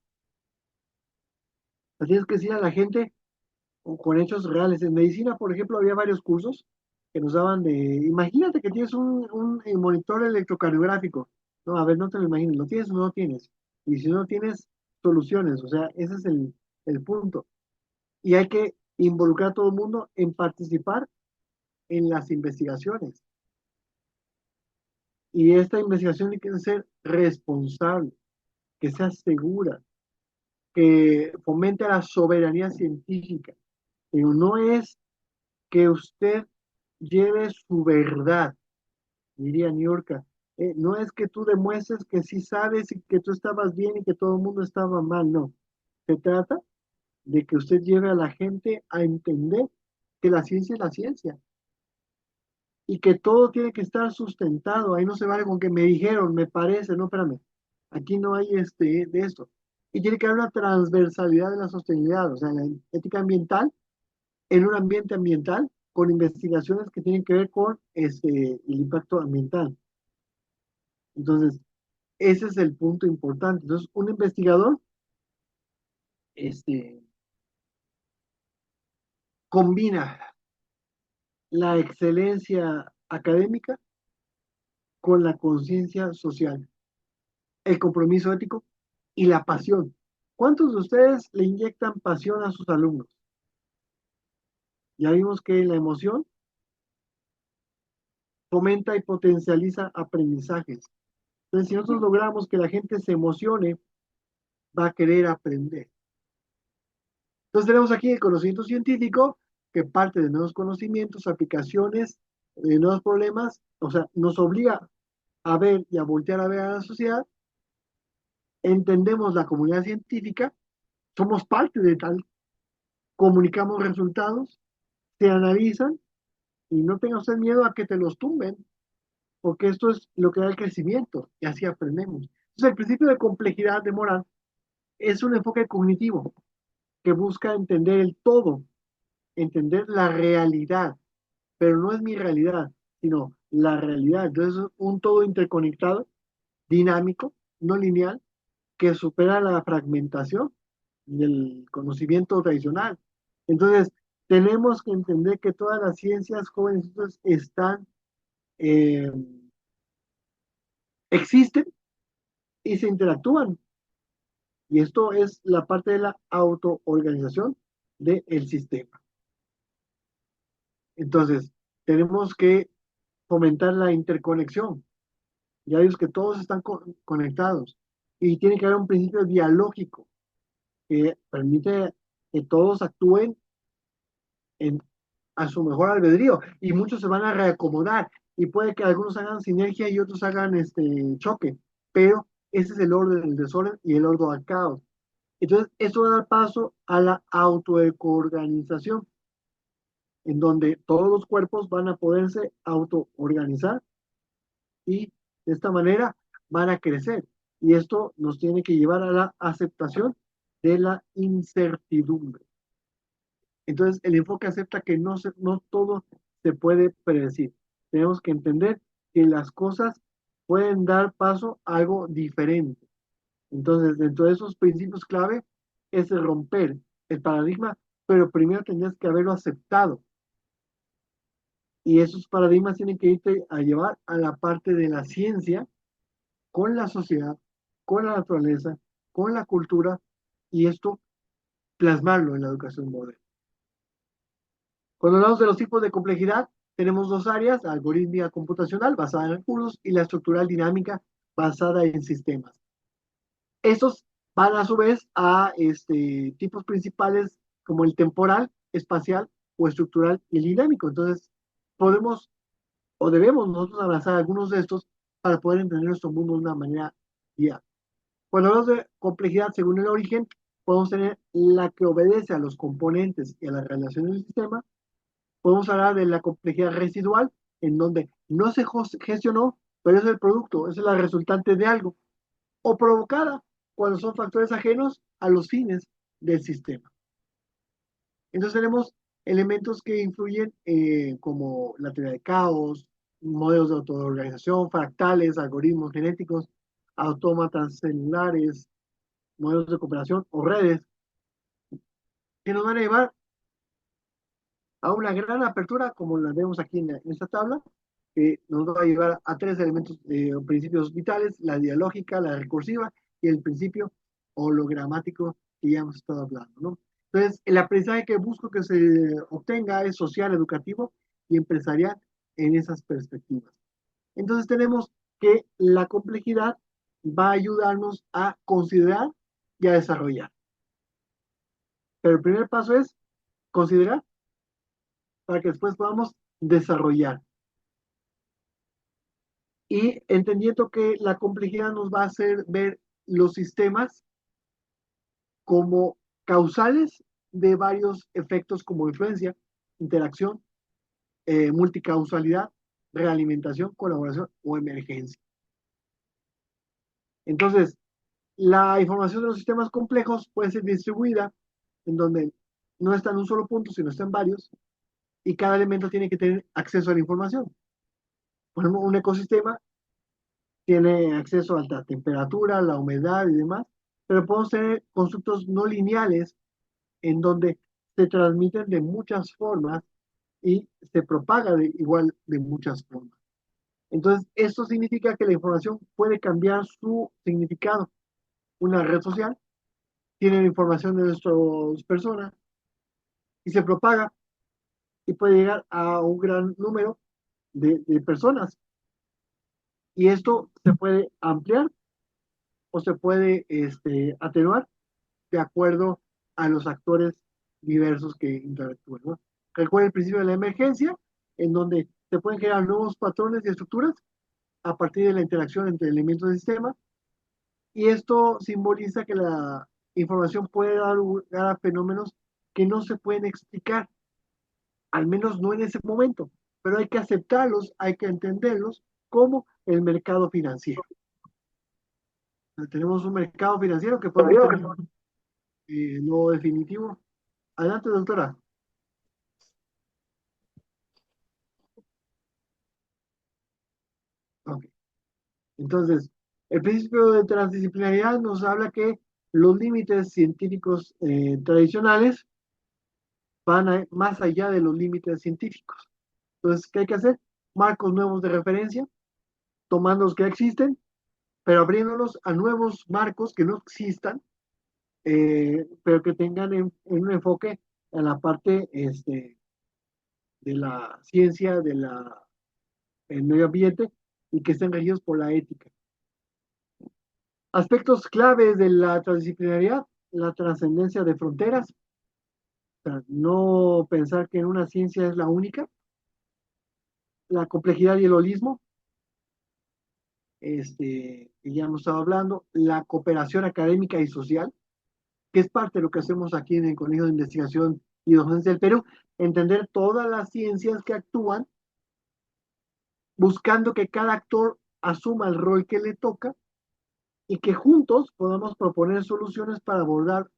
O tienes que decir a la gente con hechos reales. En medicina, por ejemplo, había varios cursos que nos daban imagínate que tienes un monitor electrocardiográfico. No, a ver, no te lo imagines, ¿lo tienes o no lo tienes? Y si no tienes, soluciones, o sea, ese es el punto. Y hay que involucrar a todo el mundo en participar en las investigaciones. Y esta investigación tiene que ser responsable, que sea segura, que fomente la soberanía científica. Pero no es que usted lleve su verdad, diría Niurka. No es que tú demuestres que sí sabes y que tú estabas bien y que todo el mundo estaba mal, no. Se trata de que usted lleve a la gente a entender que la ciencia es la ciencia y que todo tiene que estar sustentado. Ahí no se vale con que me dijeron, me parece, no, espérame. Aquí no hay de esto. Y tiene que haber una transversalidad de la sostenibilidad, o sea, la ética ambiental en un ambiente ambiental con investigaciones que tienen que ver con el impacto ambiental. Entonces, ese es el punto importante. Entonces, un investigador este, combina la excelencia académica con la conciencia social, el compromiso ético y la pasión. ¿Cuántos de ustedes le inyectan pasión a sus alumnos? Ya vimos que la emoción fomenta y potencializa aprendizajes. Entonces, si nosotros logramos que la gente se emocione, va a querer aprender. Entonces tenemos aquí el conocimiento científico que parte de nuevos conocimientos, aplicaciones, de nuevos problemas, o sea, nos obliga a ver y a voltear a ver a la sociedad, entendemos la comunidad científica, somos parte de tal, comunicamos resultados, se analizan y no tenga usted miedo a que te los tumben, porque esto es lo que da el crecimiento y así aprendemos. Entonces el principio de complejidad de Moral es un enfoque cognitivo que busca entender el todo, entender la realidad, pero no es mi realidad, sino la realidad. Entonces, es un todo interconectado, dinámico, no lineal, que supera la fragmentación del conocimiento tradicional. Entonces, tenemos que entender que todas las ciencias jóvenes están, eh, existen y se interactúan. Y esto es la parte de la autoorganización del sistema. Entonces, tenemos que fomentar la interconexión. Ya vimos que todos están conectados y tiene que haber un principio dialógico que permite que todos actúen en, a su mejor albedrío y muchos se van a reacomodar y puede que algunos hagan sinergia y otros hagan choque, pero ese es el orden del desorden y el orden al caos. Entonces, eso va a dar paso a la autoorganización, en donde todos los cuerpos van a poderse autoorganizar y de esta manera van a crecer. Y esto nos tiene que llevar a la aceptación de la incertidumbre. Entonces, el enfoque acepta que no todo se puede predecir. Tenemos que entender que las cosas pueden dar paso a algo diferente. Entonces, dentro de esos principios clave es el romper el paradigma, pero primero tendrías que haberlo aceptado. Y esos paradigmas tienen que irte a llevar a la parte de la ciencia con la sociedad, con la naturaleza, con la cultura, y esto plasmarlo en la educación moderna. Cuando hablamos de los tipos de complejidad, tenemos dos áreas, la algorítmica computacional basada en recursos y la estructural dinámica basada en sistemas. Estos van a su vez a tipos principales como el temporal, espacial o estructural y el dinámico. Entonces, podemos o debemos nosotros abrazar algunos de estos para poder entender nuestro mundo de una manera viable. Cuando hablamos de complejidad según el origen, podemos tener la que obedece a los componentes y a las relaciones del sistema. Podemos hablar de la complejidad residual, en donde no se gestionó, pero es el producto, es la resultante de algo. O provocada, cuando son factores ajenos a los fines del sistema. Entonces tenemos elementos que influyen como la teoría de caos, modelos de autoorganización, fractales, algoritmos genéticos, autómatas celulares, modelos de cooperación o redes que nos van a llevar a una gran apertura, como la vemos aquí en esta tabla, que nos va a llevar a tres elementos, principios vitales: la dialógica, la recursiva y el principio hologramático que ya hemos estado hablando, ¿no? Entonces, el aprendizaje que busco que se obtenga es social, educativo y empresarial en esas perspectivas. Entonces, tenemos que la complejidad va a ayudarnos a considerar y a desarrollar. Pero el primer paso es considerar para que después podamos desarrollar. Y entendiendo que la complejidad nos va a hacer ver los sistemas como causales de varios efectos como influencia, interacción, multicausalidad, realimentación, colaboración o emergencia. Entonces, la información de los sistemas complejos puede ser distribuida en donde no está en un solo punto, sino está en varios, y cada elemento tiene que tener acceso a la información. Por ejemplo, un ecosistema tiene acceso a la temperatura, la humedad y demás, pero podemos tener constructos no lineales en donde se transmiten de muchas formas y se propaga igual de muchas formas. Entonces, esto significa que la información puede cambiar su significado. Una red social tiene la información de nuestras personas y se propaga y puede llegar a un gran número de personas. Y esto se puede ampliar o se puede atenuar de acuerdo a los actores diversos que interactúan, ¿no? Recuerda el principio de la emergencia, en donde se pueden crear nuevos patrones y estructuras a partir de la interacción entre elementos del sistema, y esto simboliza que la información puede dar lugar a fenómenos que no se pueden explicar, al menos no en ese momento, pero hay que aceptarlos, hay que entenderlos como el mercado financiero. Tenemos un mercado financiero que fue visto en lo definitivo. Adelante, doctora. Okay. Entonces, el principio de transdisciplinaridad nos habla que los límites científicos tradicionales más allá de los límites científicos. Entonces, ¿qué hay que hacer? Marcos nuevos de referencia, tomando los que existen, pero abriéndolos a nuevos marcos que no existan, pero que tengan en un enfoque en la parte de la ciencia, el medio ambiente, y que estén regidos por la ética. Aspectos claves de la transdisciplinariedad: la trascendencia de fronteras, o sea, no pensar que en una ciencia es la única; la complejidad y el holismo, que ya hemos estado hablando; la cooperación académica y social, que es parte de lo que hacemos aquí en el Colegio de Investigación y Docencia del Perú, entender todas las ciencias que actúan, buscando que cada actor asuma el rol que le toca y que juntos podamos proponer soluciones para abordar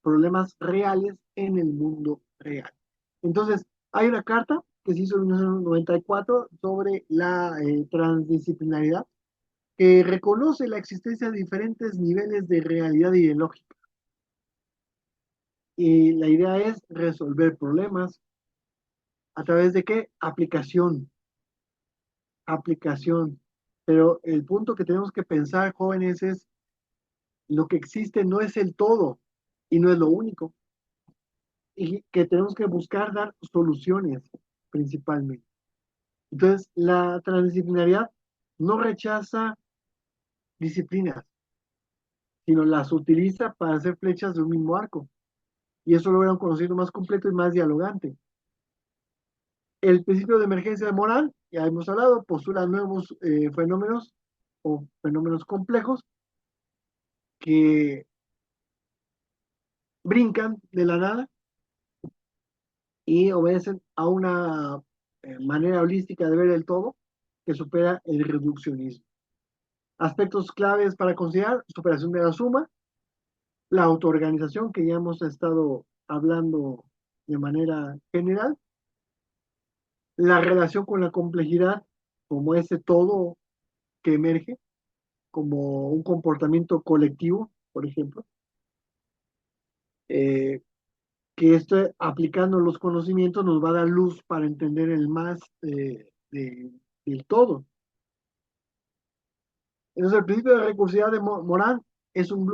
problemas reales en el mundo real. Entonces, hay una carta que se hizo en 1994 sobre la transdisciplinaridad, que reconoce la existencia de diferentes niveles de realidad ideológica. Y la idea es resolver problemas a través de qué? Aplicación, aplicación. Pero el punto que tenemos que pensar, jóvenes, es lo que existe no es el todo y no es lo único. Y que tenemos que buscar dar soluciones principalmente. Entonces, la transdisciplinariedad no rechaza disciplinas, sino las utiliza para hacer flechas de un mismo arco. Y eso logra un conocimiento más completo y más dialogante. El principio de emergencia moral, ya hemos hablado, postula nuevos fenómenos o fenómenos complejos que brincan de la nada y obedecen a una manera holística de ver el todo que supera el reduccionismo. Aspectos claves para considerar: superación de la suma, la autoorganización, que ya hemos estado hablando de manera general, la relación con la complejidad como ese todo que emerge, como un comportamiento colectivo, por ejemplo, eh, que esto aplicando los conocimientos nos va a dar luz para entender el más del todo. Entonces, el principio de recursividad de Morán es un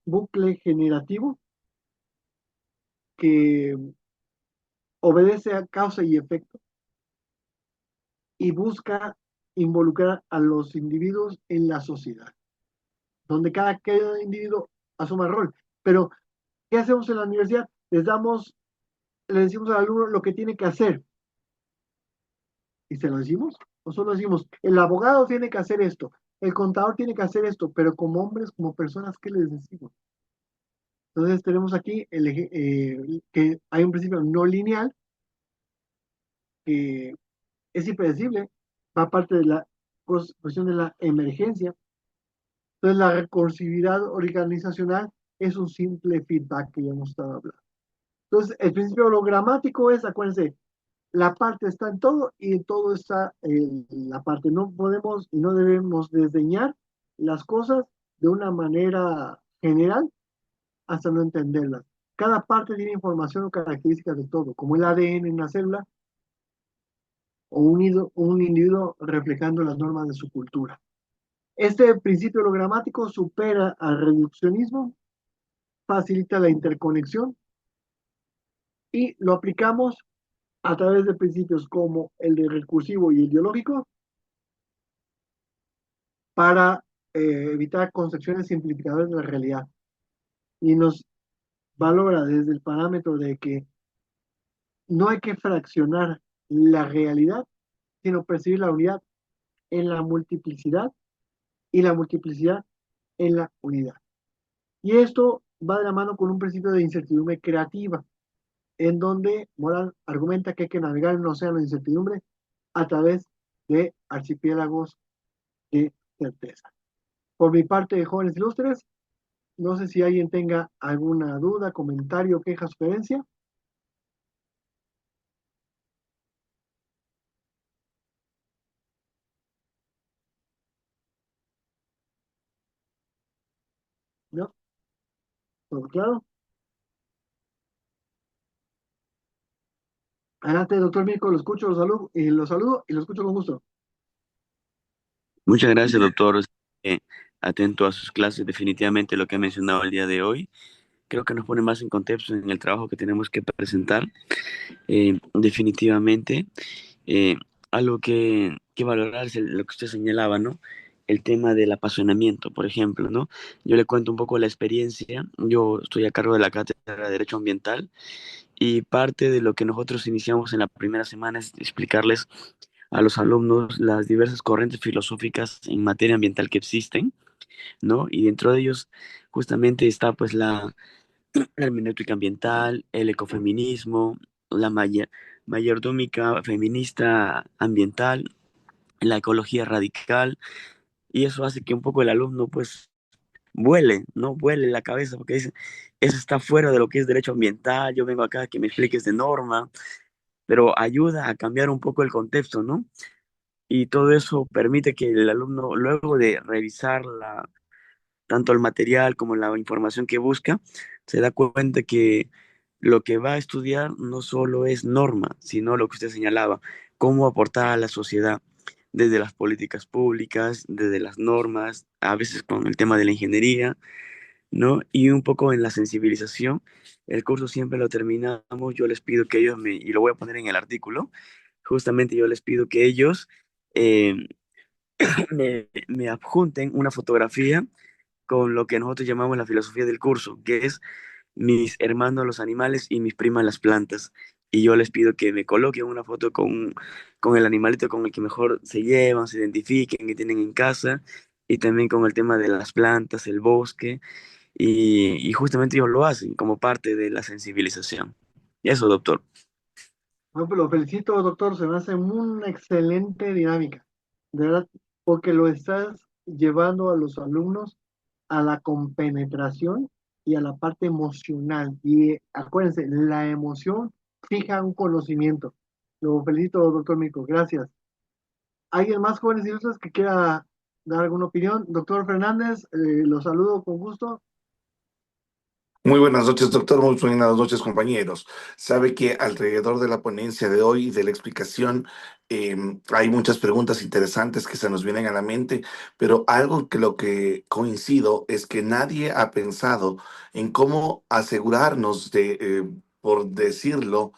bucle generativo que obedece a causa y efecto y busca involucrar a los individuos en la sociedad, donde cada individuo asuma el rol. Pero, ¿qué hacemos en la universidad? Le decimos al alumno lo que tiene que hacer, y se lo decimos. Nosotros decimos, el abogado tiene que hacer esto, el contador tiene que hacer esto, pero como hombres, como personas, ¿qué les decimos? Entonces tenemos aquí que hay un principio no lineal que es impredecible, va parte de la cuestión de la emergencia. Entonces la recursividad organizacional es un simple feedback que ya hemos estado hablando. Entonces el principio hologramático es, acuérdense, la parte está en todo y en todo está la parte. No podemos y no debemos desdeñar las cosas de una manera general hasta no entenderlas. Cada parte tiene información o características de todo, como el ADN en una célula o un individuo reflejando las normas de su cultura. Este principio hologramático supera al reduccionismo, facilita la interconexión y lo aplicamos a través de principios como el de recursivo y el biológico para evitar concepciones simplificadoras de la realidad. Y nos valora desde el parámetro de que no hay que fraccionar la realidad, sino percibir la unidad en la multiplicidad y la multiplicidad en la unidad. Y esto va de la mano con un principio de incertidumbre creativa, en donde Moral argumenta que hay que navegar en un océano de incertidumbre a través de archipiélagos de certeza. Por mi parte, jóvenes ilustres, no sé si alguien tenga alguna duda, comentario, queja, sugerencia. ¿No? ¿Todo claro? Adelante, doctor Mirko, lo escucho, lo saludo y lo escucho con gusto. Muchas gracias, doctor. Eh, Atento a sus clases, definitivamente lo que ha mencionado el día de hoy. Creo que nos pone más en contexto en el trabajo que tenemos que presentar. Definitivamente, eh, algo que valorar es lo que usted señalaba, ¿no? El tema del apasionamiento, por ejemplo, ¿no? Yo le cuento un poco la experiencia. Yo estoy a cargo de la cátedra de Derecho Ambiental y parte de lo que nosotros iniciamos en la primera semana es explicarles a los alumnos las diversas corrientes filosóficas en materia ambiental que existen, ¿no? Y dentro de ellos justamente está pues la hermenéutica ambiental, el ecofeminismo, la mayordómica feminista ambiental, la ecología radical, y eso hace que un poco el alumno pues vuele, ¿no? Vuele la cabeza porque dice, eso está fuera de lo que es derecho ambiental, yo vengo acá a que me expliques de norma, pero ayuda a cambiar un poco el contexto, ¿no? Y todo eso permite que el alumno, luego de revisar tanto el material como la información que busca, se da cuenta que lo que va a estudiar no solo es norma, sino lo que usted señalaba, cómo aportar a la sociedad desde las políticas públicas, desde las normas, a veces con el tema de la ingeniería, ¿no? Y un poco en la sensibilización. El curso siempre lo terminamos, yo les pido que ellos y lo voy a poner en el artículo, justamente yo les pido que ellos eh, me adjunten una fotografía con lo que nosotros llamamos la filosofía del curso, que es mis hermanos los animales y mis primas las plantas. Y yo les pido que me coloquen una foto con el animalito con el que mejor se llevan, se identifiquen, que tienen en casa, y también con el tema de las plantas, el bosque, y justamente ellos lo hacen como parte de la sensibilización. Y eso, doctor. No, pues lo felicito, doctor, se me hace una excelente dinámica, de verdad, porque lo estás llevando a los alumnos a la compenetración y a la parte emocional. Y acuérdense, la emoción fija un conocimiento. Lo felicito, doctor Mico. Gracias. ¿Alguien más, jóvenes ilustres, que quiera dar alguna opinión? Doctor Fernández, lo saludo con gusto. Muy buenas noches, doctor. Muy buenas noches, compañeros. Sabe que alrededor de la ponencia de hoy y de la explicación hay muchas preguntas interesantes que se nos vienen a la mente, pero algo que lo que coincido es que nadie ha pensado en cómo asegurarnos de, por decirlo,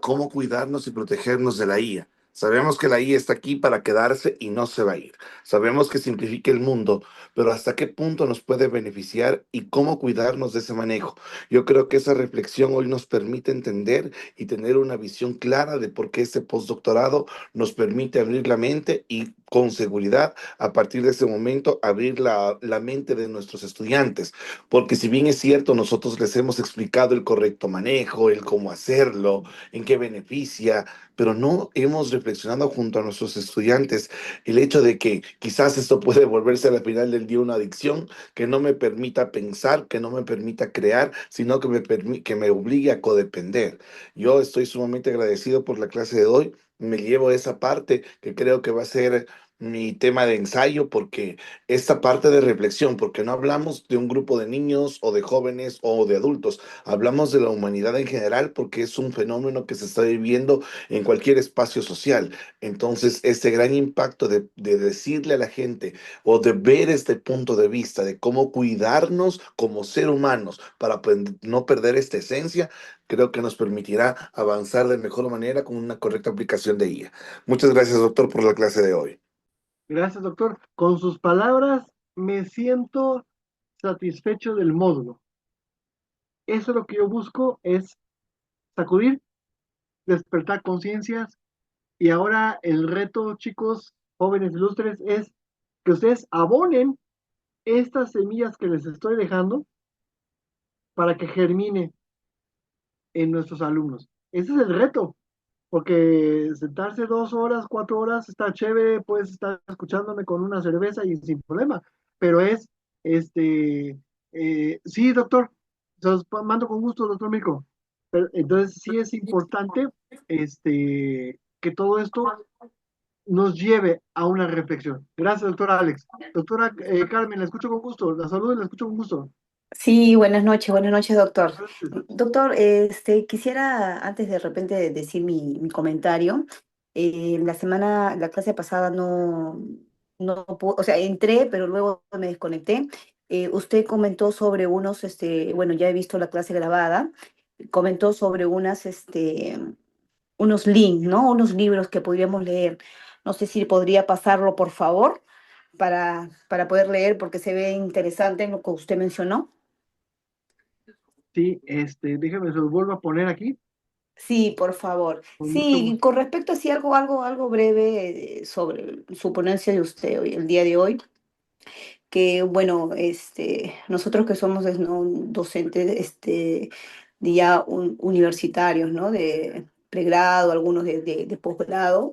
cómo cuidarnos y protegernos de la IA. Sabemos que la IA está aquí para quedarse y no se va a ir. Sabemos que simplifica el mundo, pero ¿hasta qué punto nos puede beneficiar y cómo cuidarnos de ese manejo? Yo creo que esa reflexión hoy nos permite entender y tener una visión clara de por qué este postdoctorado nos permite abrir la mente y con seguridad a partir de ese momento abrir la mente de nuestros estudiantes. Porque si bien es cierto, nosotros les hemos explicado el correcto manejo, el cómo hacerlo, en qué beneficia, pero no hemos reflexionado junto a nuestros estudiantes el hecho de que quizás esto puede volverse al final del día una adicción que no me permita pensar, que no me permita crear, sino que que me obligue a codepender. Yo estoy sumamente agradecido por la clase de hoy. Me llevo esa parte que creo que va a ser mi tema de ensayo, porque esta parte de reflexión, porque no hablamos de un grupo de niños o de jóvenes o de adultos, hablamos de la humanidad en general, porque es un fenómeno que se está viviendo en cualquier espacio social. Entonces, este gran impacto de decirle a la gente o de ver este punto de vista de cómo cuidarnos como ser humanos para no perder esta esencia, creo que nos permitirá avanzar de mejor manera con una correcta aplicación de IA. Muchas gracias, doctor, por la clase de hoy. Gracias, doctor. Con sus palabras, me siento satisfecho del módulo. Eso es lo que yo busco, es sacudir, despertar conciencias. Y ahora el reto, chicos, jóvenes ilustres, es que ustedes abonen estas semillas que les estoy dejando para que germine en nuestros alumnos. Ese es el reto, porque sentarse 2 horas, 4 horas está chévere, puedes estar escuchándome con una cerveza y sin problema, pero es, sí, doctor, se los mando con gusto, doctor Mico. Pero, entonces sí es importante, que todo esto nos lleve a una reflexión. Gracias, doctora Alex. Doctora Carmen, la escucho con gusto, la saludo y la escucho con gusto. Sí, buenas noches, doctor. Doctor, quisiera antes de repente decir mi comentario. La clase pasada no pude, o sea, entré, pero luego me desconecté. Usted comentó sobre unos, bueno, ya he visto la clase grabada, comentó sobre unos links, ¿no? Unos libros que podríamos leer. No sé si podría pasarlo, por favor, para poder leer, porque se ve interesante en lo que usted mencionó. Sí, déjeme, se los vuelvo a poner aquí, Sí, por favor. con mucho Sí, gusto. con respecto así algo breve sobre su ponencia de usted hoy, el día de hoy, que bueno, nosotros que somos ¿no? docentes de ya universitarios, ¿no? De pregrado, algunos de posgrado.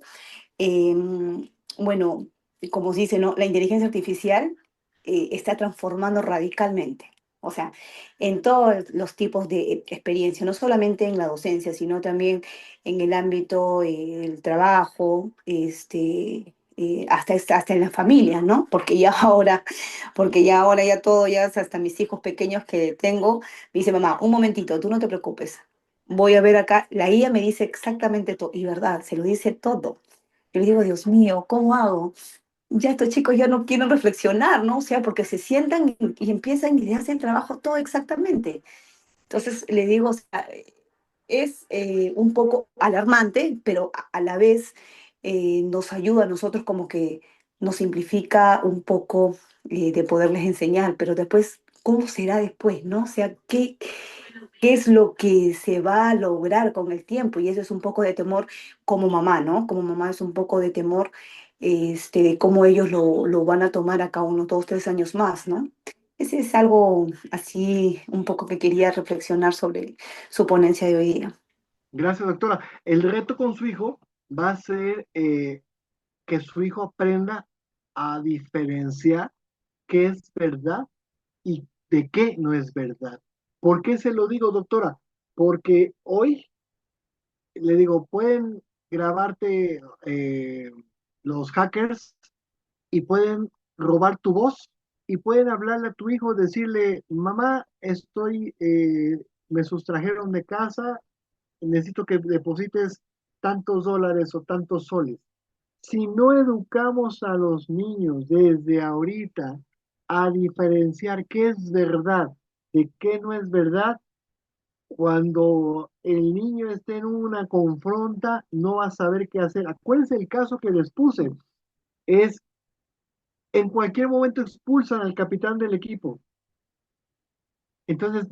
Bueno, como se dice, ¿no? La inteligencia artificial está transformando radicalmente. O sea, en todos los tipos de experiencia, no solamente en la docencia, sino también en el ámbito del trabajo, hasta en las familias, ¿no? Porque ya ahora ya todo, ya hasta mis hijos pequeños que tengo, me dice, mamá, un momentito, tú no te preocupes. Voy a ver acá, la guía me dice exactamente todo, y verdad, se lo dice todo. Yo le digo, Dios mío, ¿cómo hago? Ya estos chicos ya no quieren reflexionar, ¿no? O sea, porque se sientan y empiezan y le hacen trabajo todo exactamente. Entonces, le digo, o sea, es un poco alarmante, pero a la vez nos ayuda a nosotros como que nos simplifica un poco de poderles enseñar, pero después, ¿cómo será después, no? O sea, ¿qué es lo que se va a lograr con el tiempo? Y eso es un poco de temor como mamá, ¿no? Como mamá es un poco de temor de cómo ellos lo van a tomar acá unos 2, 3 años más, ¿no? Ese es algo así un poco que quería reflexionar sobre su ponencia de hoy día. Gracias, doctora. El reto con su hijo va a ser que su hijo aprenda a diferenciar qué es verdad y de qué no es verdad. ¿Por qué se lo digo, doctora? Porque hoy le digo, pueden grabarte los hackers y pueden robar tu voz y pueden hablarle a tu hijo, decirle, mamá, me sustrajeron de casa, necesito que deposites tantos dólares o tantos soles. Si no educamos a los niños desde ahorita a diferenciar qué es verdad de qué no es verdad, cuando el niño esté en una confronta, no va a saber qué hacer. Acuérdense el caso que les puse, es en cualquier momento expulsan al capitán del equipo. Entonces,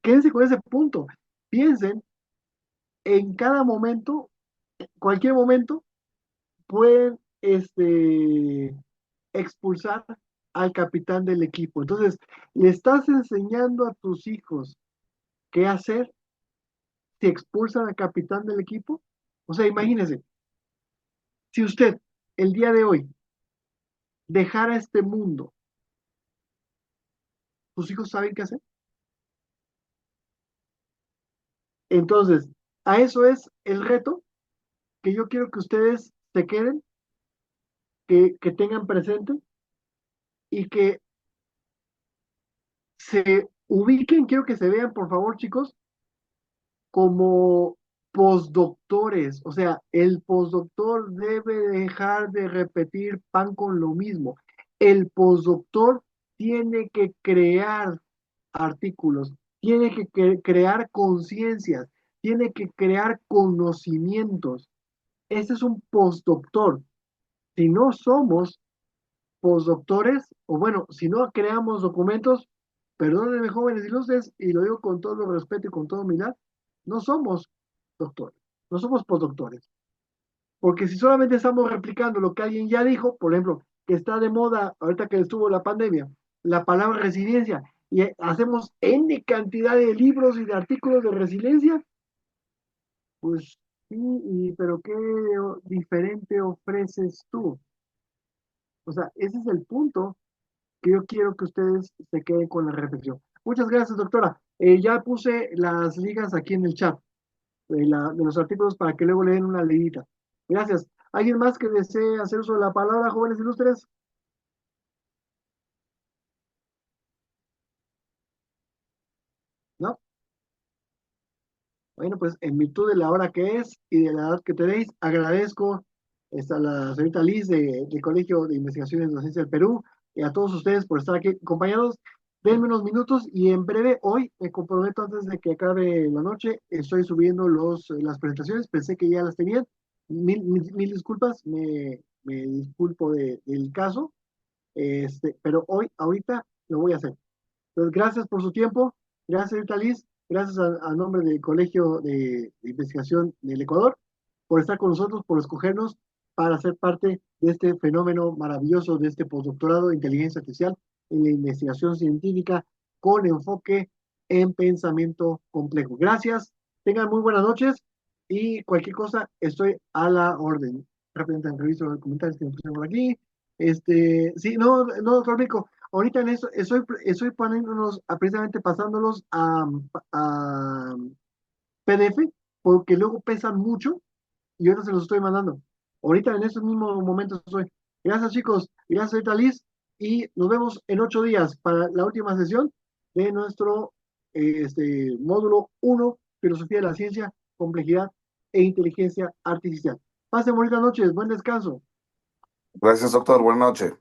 quédense con ese punto. Piensen en cada momento, cualquier momento, pueden expulsar al capitán del equipo. Entonces, le estás enseñando a tus hijos qué hacer si expulsan al capitán del equipo. O sea, imagínense, si usted el día de hoy dejara este mundo, ¿sus hijos saben qué hacer? Entonces, a eso es el reto que yo quiero que ustedes se queden, que tengan presente y que se ubiquen, quiero que se vean, por favor, chicos, como postdoctores. O sea, el postdoctor debe dejar de repetir pan con lo mismo. El postdoctor tiene que crear artículos, tiene que crear conciencias, tiene que crear conocimientos. Ese es un postdoctor. Si no somos postdoctores, o bueno, si no creamos documentos, perdónenme jóvenes ilustres, y lo digo con todo respeto y con toda humildad, no somos doctores, no somos postdoctores. Porque si solamente estamos replicando lo que alguien ya dijo, por ejemplo, que está de moda ahorita que estuvo la pandemia, la palabra resiliencia, y hacemos N cantidad de libros y de artículos de resiliencia, pues sí, pero ¿qué diferente ofreces tú? O sea, ese es el punto que yo quiero que ustedes se queden con la reflexión. Muchas gracias, doctora. Ya puse las ligas aquí en el chat de los artículos para que luego le den una leidita. Gracias. ¿Alguien más que desee hacer uso de la palabra, jóvenes ilustres? ¿No? Bueno, pues en virtud de la hora que es y de la edad que tenéis, agradezco a la señorita Liz del Colegio de Investigaciones de Docencia del Perú y a todos ustedes por estar aquí. Compañeros, denme unos minutos y en breve, hoy me comprometo antes de que acabe la noche, estoy subiendo las presentaciones, pensé que ya las tenían. Mil disculpas, me disculpo del caso, pero hoy, ahorita, lo voy a hacer. Entonces, gracias por su tiempo, gracias, señorita Liz, gracias a nombre del Colegio de Investigación del Ecuador por estar con nosotros, por escogernos para ser parte de este fenómeno maravilloso, de este postdoctorado de inteligencia artificial en la investigación científica con enfoque en pensamiento complejo. Gracias, tengan muy buenas noches y cualquier cosa, estoy a la orden. Rápidamente reviso los comentarios que me pusieron por aquí. Sí, no, doctor Rico, ahorita en eso estoy poniéndonos, precisamente pasándolos a PDF, porque luego pesan mucho y ahora se los estoy mandando. Ahorita en estos mismos momentos estoy. Gracias, chicos. Gracias, ahorita Liz. Y nos vemos en 8 días para la última sesión de nuestro módulo 1, Filosofía de la Ciencia, Complejidad e Inteligencia Artificial. Pasen bonitas noches, buen descanso. Gracias, doctor. Buenas noches.